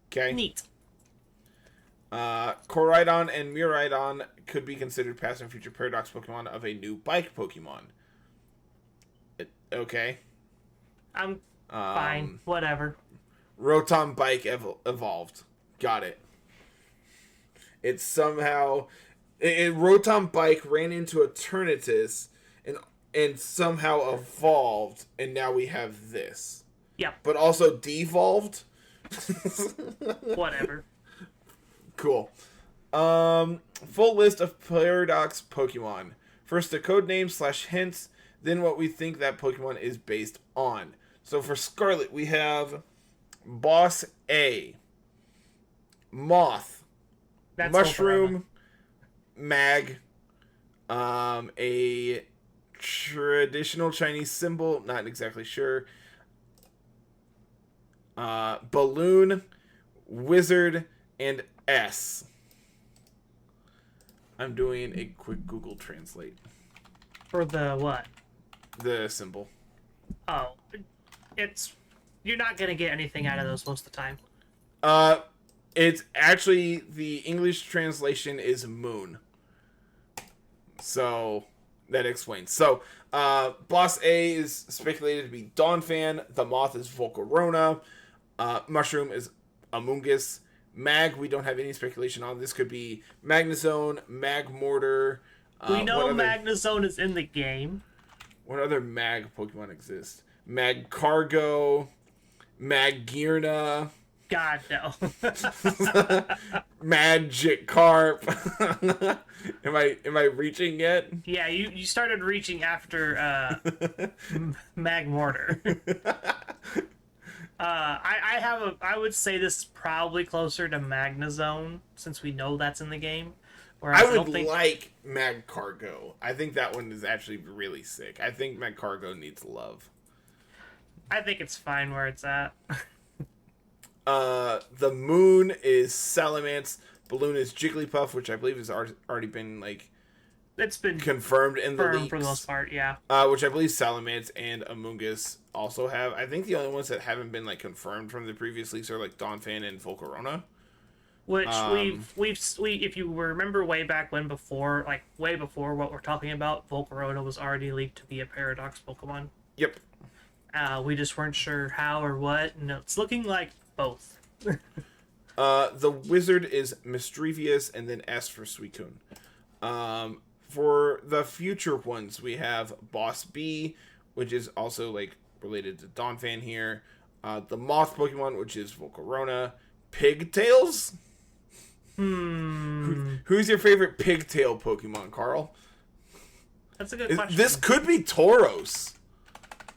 Okay? Neat. Koraidon and Miraidon could be considered past and future Paradox Pokemon of a new Bike Pokemon. Okay? I'm fine. Whatever. Rotom Bike evolved. Got it. It's somehow... Rotom Bike ran into a Eternatus and somehow evolved, and now we have this. Yep. But also devolved? Whatever. Cool. Full list of Paradox Pokemon. First the codename/hints, then what we think that Pokemon is based on. So for Scarlet, we have Boss A, Moth, That's Mushroom, Mag, a traditional Chinese symbol, not exactly sure, Balloon, Wizard, and S. I'm doing a quick Google Translate. For the what? The symbol. Oh. You're not going to get anything out of those most of the time. It's actually, the English translation is moon. So, that explains. So, Boss A is speculated to be Donphan. The Moth is Volcarona. Mushroom is Amoonguss. Mag, we don't have any speculation on. This could be Magnezone, Magmortar. We know Magnezone is in the game. What other Mag Pokemon exist? Magcargo, Magirna. God, no. Magikarp. Am I reaching yet? Yeah, you started reaching after Magmortar. I would say this is probably closer to Magnezone since we know that's in the game. Whereas I would like Magcargo. I think that one is actually really sick. I think Magcargo needs love. I think it's fine where it's at. The moon is Salamence. Balloon is Jigglypuff, which I believe has already been it's been confirmed in the leaks. For the most part, yeah. Which I believe Salamence and Amoonguss also have. I think the only ones that haven't been confirmed from the previous leaks are Donphan and Volcarona. Which we if you remember way back when way before what we're talking about, Volcarona was already leaked to be a Paradox Pokemon. Yep. We just weren't sure how or what, and it's looking like both. The wizard is Mischievous, and then S for Suicune. For the future ones, we have Boss B, which is also related to Donphan here. The Moth Pokemon, which is Volcarona. Pigtails? Who's your favorite pigtail Pokemon, Carl? That's a good question. This could be Tauros.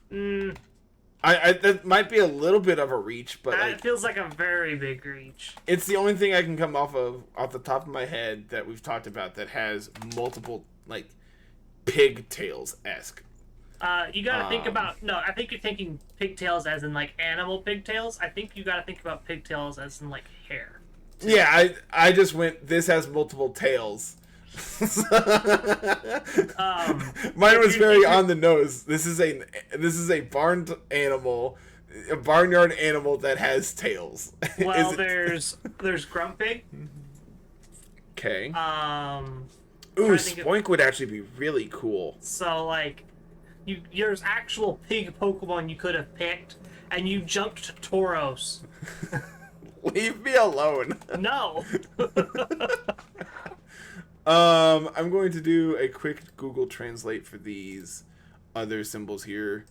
That might be a little bit of a reach, but it feels like a very big reach. It's the only thing I can come off the top of my head that we've talked about that has multiple pigtails-esque. You gotta think about I think you're thinking pigtails as in animal pigtails. I think you gotta think about pigtails as in hair. Yeah, I just went. This has multiple tails. Mine was very on the nose. This is a barnyard animal that has tails. Well, there's Grumpig. Okay. Spoink would actually be really cool. So there's actual pig Pokemon you could have picked, and you jumped to Tauros. Leave me alone. No. I'm going to do a quick Google Translate for these other symbols here.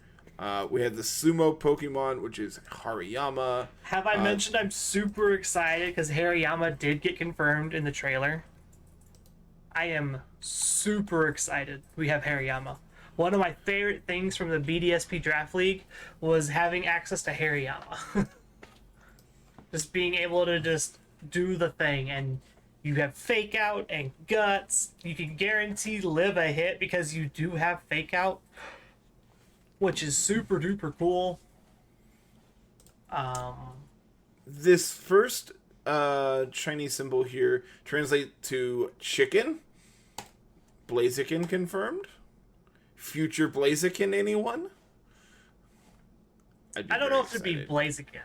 We have the sumo Pokemon, which is Hariyama. Have I mentioned I'm super excited because Hariyama did get confirmed in the trailer? I am super excited we have Hariyama. One of my favorite things from the BDSP Draft League was having access to Hariyama. Just being able to just do the thing, and you have Fake Out and Guts. You can guarantee live a hit because you do have Fake Out, which is super duper cool. This first Chinese symbol here translates to chicken. Blaziken confirmed. Future Blaziken, anyone? I don't know if it'd be Blaziken.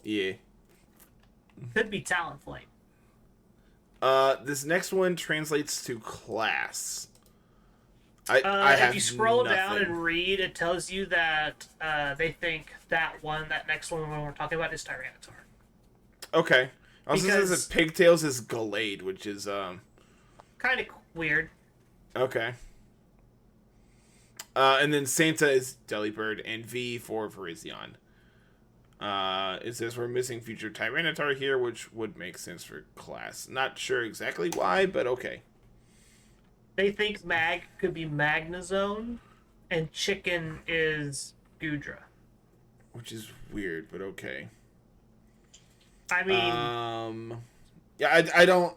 Yeah. Could be Talonflame. This next one translates to class. If you scroll down and read, it tells you that they think that next one we're talking about is Tyranitar. Okay. Also says that Pigtails is Gallade, which is kind of weird. Okay. And then Santa is Delibird, and V for Virizion. It says we're missing future Tyranitar here, which would make sense for class. Not sure exactly why, but okay. They think Mag could be Magnezone, and Chicken is Gudra. Which is weird, but okay. I mean... yeah, I don't...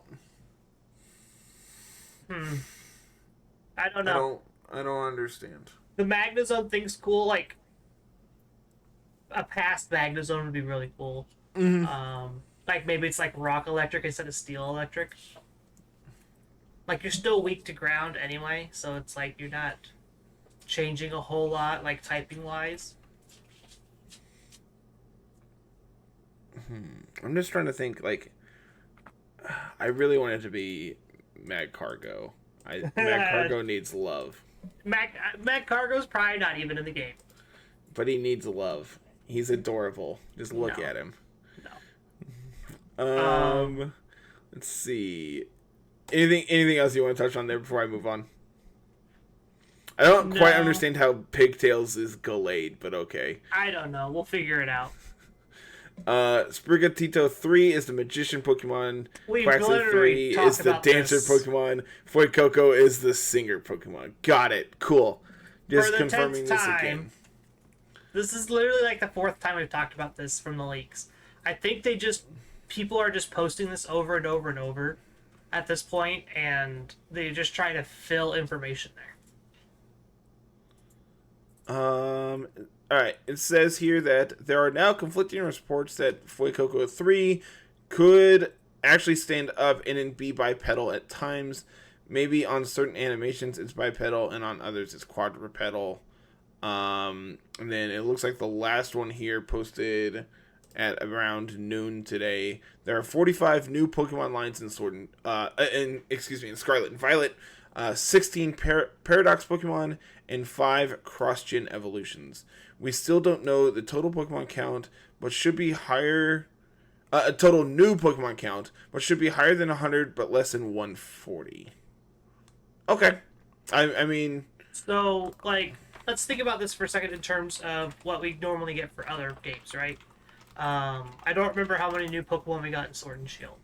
I don't know. I don't understand. The Magnezone thing's cool, a past Magnezone would be really cool. Mm-hmm. Maybe it's Rock Electric instead of Steel Electric. You're still weak to ground anyway, so it's you're not changing a whole lot, typing wise. I'm just trying to think, I really want it to be Magcargo. Magcargo needs love. Mac Cargo's probably not even in the game. But he needs love. He's adorable. Just look No. at him. No. Let's see. Anything else you want to touch on there before I move on? I don't quite understand how Pigtails is Gallade, but okay. I don't know. We'll figure it out. Sprigatito 3 is the Magician Pokemon. Quaxley 3 is the Dancer Pokemon. Fuecoco is the Singer Pokemon. Got it. Cool. Just confirming this again. This is literally like the 4th time we've talked about this from the leaks. I think people are just posting this over and over and over at this point, and they're just trying to fill information there. Alright, it says here that there are now conflicting reports that Fuecoco 3 could actually stand up and then be bipedal at times. Maybe on certain animations it's bipedal and on others it's quadrupedal. And then it looks like the last one here posted at around noon today. There are 45 new Pokemon lines in Scarlet and Violet, 16 Paradox Pokemon, and 5 cross-gen evolutions. We still don't know the total Pokemon count, but should be higher. A total new Pokemon count, but should be higher than 100, but less than 140. Okay, I mean. So like, let's think about this for a second in terms of what we normally get for other games, right? I don't remember how many new Pokemon we got in Sword and Shield.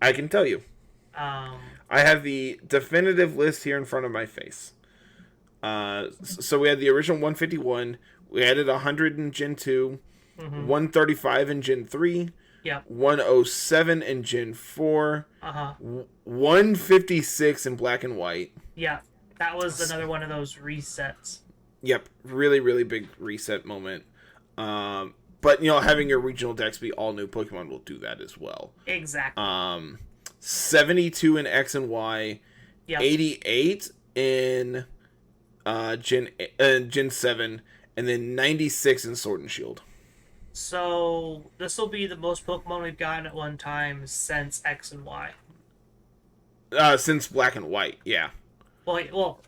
I can tell you. I have the definitive list here in front of my face. So we had the original 151. We added 100 in Gen 2, 135 in Gen 3, 107 in Gen 4, 156 in Black and White. Yeah, that was another one of those resets. Yep, really, really big reset moment. But, having your regional decks be all new Pokemon will do that as well. Exactly. 72 in X and Y, 88 in Gen 7, and then 96 in Sword and Shield. So, this will be the most Pokemon we've gotten at one time since X and Y. Since Black and White, yeah. Well,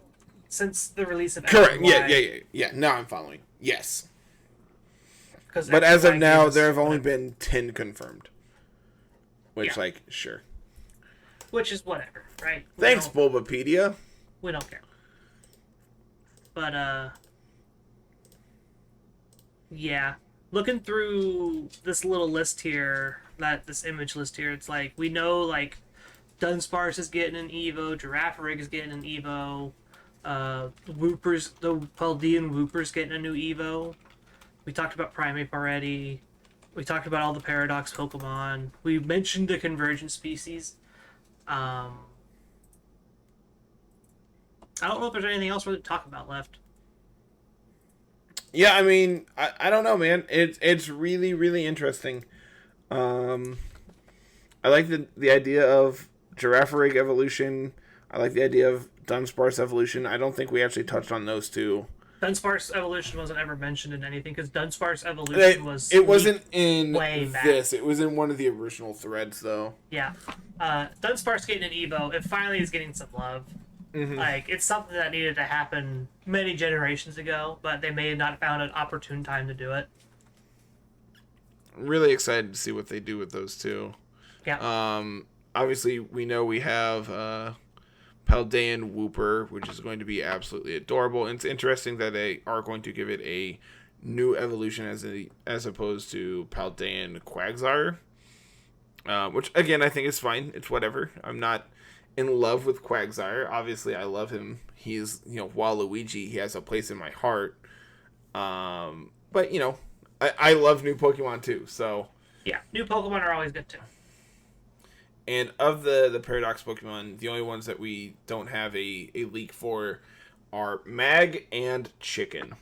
since the release of X Correct, and Y. yeah. Now I'm following. Yes. But as of now, there have only been 10 confirmed. Which, sure. Which is whatever, right? Thanks, Bulbapedia. We don't care. But, yeah. Looking through this little list here, this image list here, it's like, we know, like, Dunsparce is getting an Evo, Girafarig is getting an Evo, the Paldean Wooper's getting a new Evo. We talked about Primeape already. We talked about all the Paradox Pokemon. We mentioned the convergent species. I don't know if there's anything else really to talk about left. Yeah, I mean, I don't know, man. It's really, really interesting. I like the idea of Girafarig evolution. I like the idea of Dunsparce evolution. I don't think we actually touched on those two. Dunsparce evolution wasn't ever mentioned in anything because Dunsparce evolution was. It wasn't in this. It was in one of the original threads, though. Yeah, Dunsparce getting an Evo. It finally is getting some love. Mm-hmm. Like, it's something that needed to happen many generations ago, but they may have not found an opportune time to do it. I'm really excited to see what they do with those two. Yeah. Obviously, we know we have Paldean Wooper, which is going to be absolutely adorable. And it's interesting that they are going to give it a new evolution as opposed to Paldean Quagsire. Which, again, I think is fine. It's whatever. I'm not in love with Quagsire. Obviously, I love him. He's, Waluigi. He has a place in my heart. But, I love new Pokemon too, so. Yeah, new Pokemon are always good too. And of the Paradox Pokemon, the only ones that we don't have a leak for are Mag and Chicken.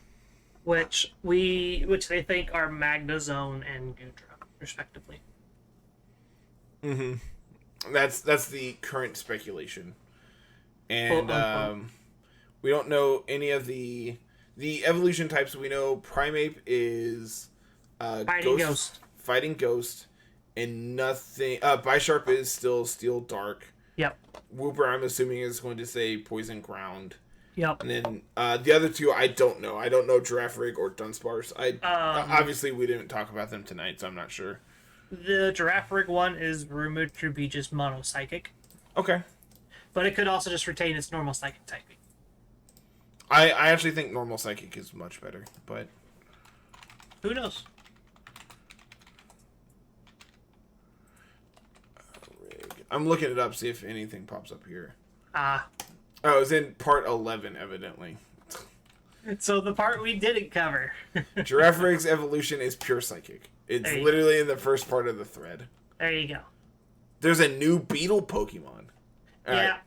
Which they think are Magnezone and Goodra, respectively. Mm-hmm. That's the current speculation. And we don't know any of the evolution types. We know Primeape is fighting Ghost, and nothing. Bisharp is still Steel Dark. Yep. Wooper, I'm assuming, is going to say Poison Ground. Yep. And then the other two, I don't know. I don't know Girafarig or Dunsparce. Obviously, we didn't talk about them tonight, so I'm not sure. The Girafarig one is rumored to be just mono-psychic. Okay. But it could also just retain its normal psychic typing. I actually think normal psychic is much better, but... Who knows? I'm looking it up, see if anything pops up here. Ah. Oh, it was in part 11, evidently. So the part we didn't cover. Girafarig's evolution is pure psychic. It's literally in the first part of the thread. There you go. There's a new beetle Pokemon. All right.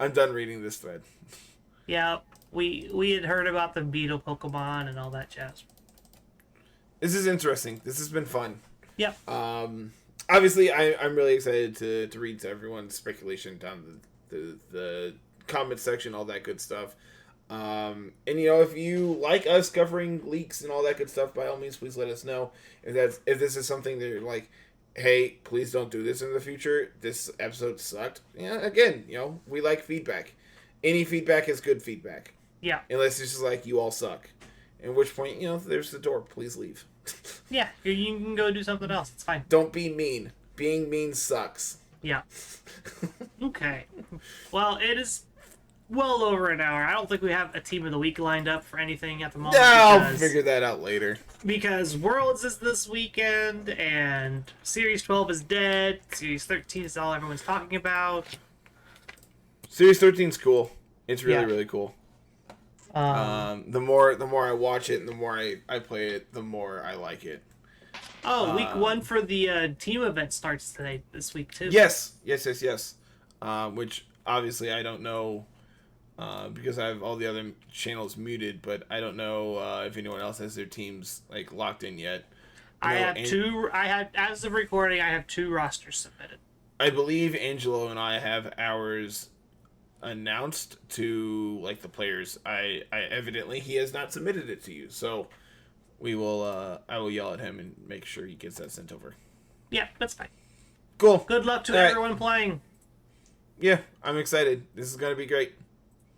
I'm done reading this thread. Yeah, we had heard about the beetle Pokemon and all that jazz. This is interesting. This has been fun. Yep. Obviously, I'm really excited to read to everyone's speculation down the comment section, all that good stuff. And if you like us covering leaks and all that good stuff, by all means, please let us know. If this is something that you're like, hey, please don't do this in the future. This episode sucked. Yeah, again, we like feedback. Any feedback is good feedback. Yeah. Unless it's just like, you all suck. At which point, there's the door. Please leave. Yeah, you can go do something else. It's fine. Don't be mean. Being mean sucks. Yeah. Okay. Well, it is well over an hour. I don't think we have a team of the week lined up for anything at the moment. No, I'll figure that out later. Because Worlds is this weekend, and Series 12 is dead. Series 13 is all everyone's talking about. Series 13's cool. It's really cool. The more I watch it and the more I play it, the more I like it. Oh, week 1 for the team event starts this week too. Yes. Which obviously I don't know because I have all the other channels muted, but I don't know if anyone else has their teams locked in yet. As of recording, I have 2 rosters submitted. I believe Angelo and I have ours announced to the players. I evidently he has not submitted it to you, so we will I will yell at him and make sure he gets that sent over. Yeah, that's fine. Cool. Good luck to everyone playing. Yeah, I'm excited. This is gonna be great.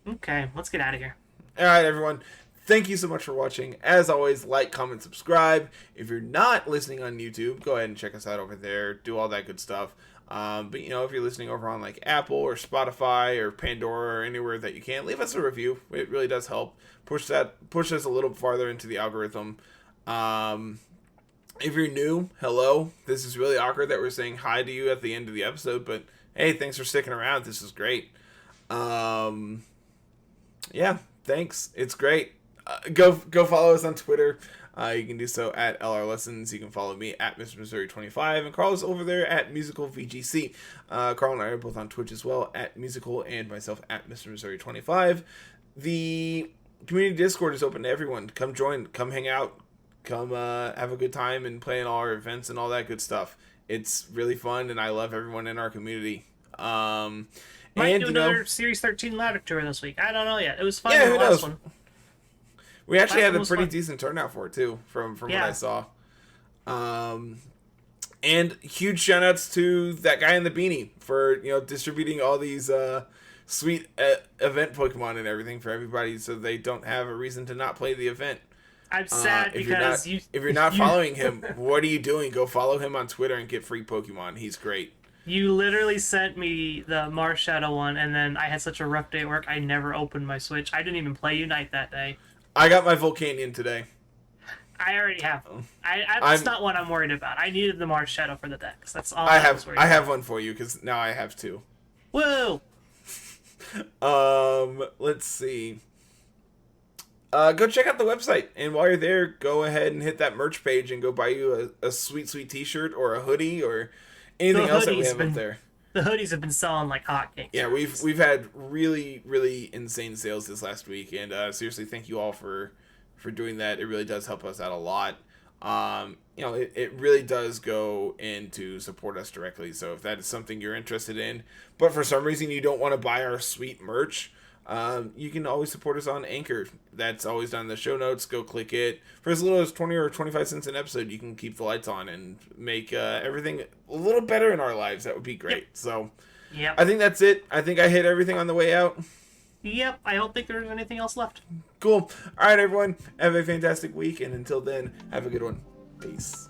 Okay, let's get out of here. All right, everyone. Thank you so much for watching. As always, like, comment, subscribe. If you're not listening on YouTube, go ahead and check us out over there. Do all that good stuff. But if you're listening over on Apple or Spotify or Pandora or anywhere that you can, leave us a review. It really does help push us a little farther into the algorithm. If you're new, hello. This is really awkward that we're saying hi to you at the end of the episode, but hey, thanks for sticking around. This is great. Yeah, thanks. It's great. Go follow us on Twitter. You can do so at LR Lessons. You can follow me at Mr. Missouri25 and Carl's over there at Musical VGC. Carl and I are both on Twitch as well at Musical and myself at Mr. Missouri25. The community Discord is open to everyone. Come join. Come hang out. Come have a good time and play in all our events and all that good stuff. It's really fun and I love everyone in our community. Might do another Series 13 ladder tour this week. I don't know yet. It was fun. Yeah, who knows? One. We actually had a pretty decent turnout for it too, from what I saw. And huge shout outs to that guy in the beanie for distributing all these sweet event Pokemon and everything for everybody, so they don't have a reason to not play the event. I'm sad because if you're not following him, what are you doing? Go follow him on Twitter and get free Pokemon. He's great. You literally sent me the Mars Shadow one, and then I had such a rough day at work, I never opened my Switch. I didn't even play Unite that day. I got my Volcanion today. I already have them. That's not what I'm worried about. I needed the Mars Shadow for the decks. That's all I was worried about. I have one for you, because now I have 2. Woo! Let's see. Go check out the website, and while you're there, go ahead and hit that merch page and go buy you a sweet, sweet t-shirt or a hoodie or anything else that we have up there. The hoodies have been selling like hotcakes. Yeah, we've had really, really insane sales this last week, and seriously, thank you all for doing that. It really does help us out a lot. It really does go in to support us directly. So if that is something you're interested in, but for some reason you don't want to buy our sweet merch, you can always support us on Anchor. That's always down in the show notes. Go click it. For as little as 20 or 25 cents an episode, you can keep the lights on and make everything a little better in our lives. That would be great. Yep. So I think that's it. I think I hit everything on the way out. Yep, I don't think there's anything else left. Cool. All right, everyone. Have a fantastic week, and until then, have a good one. Peace.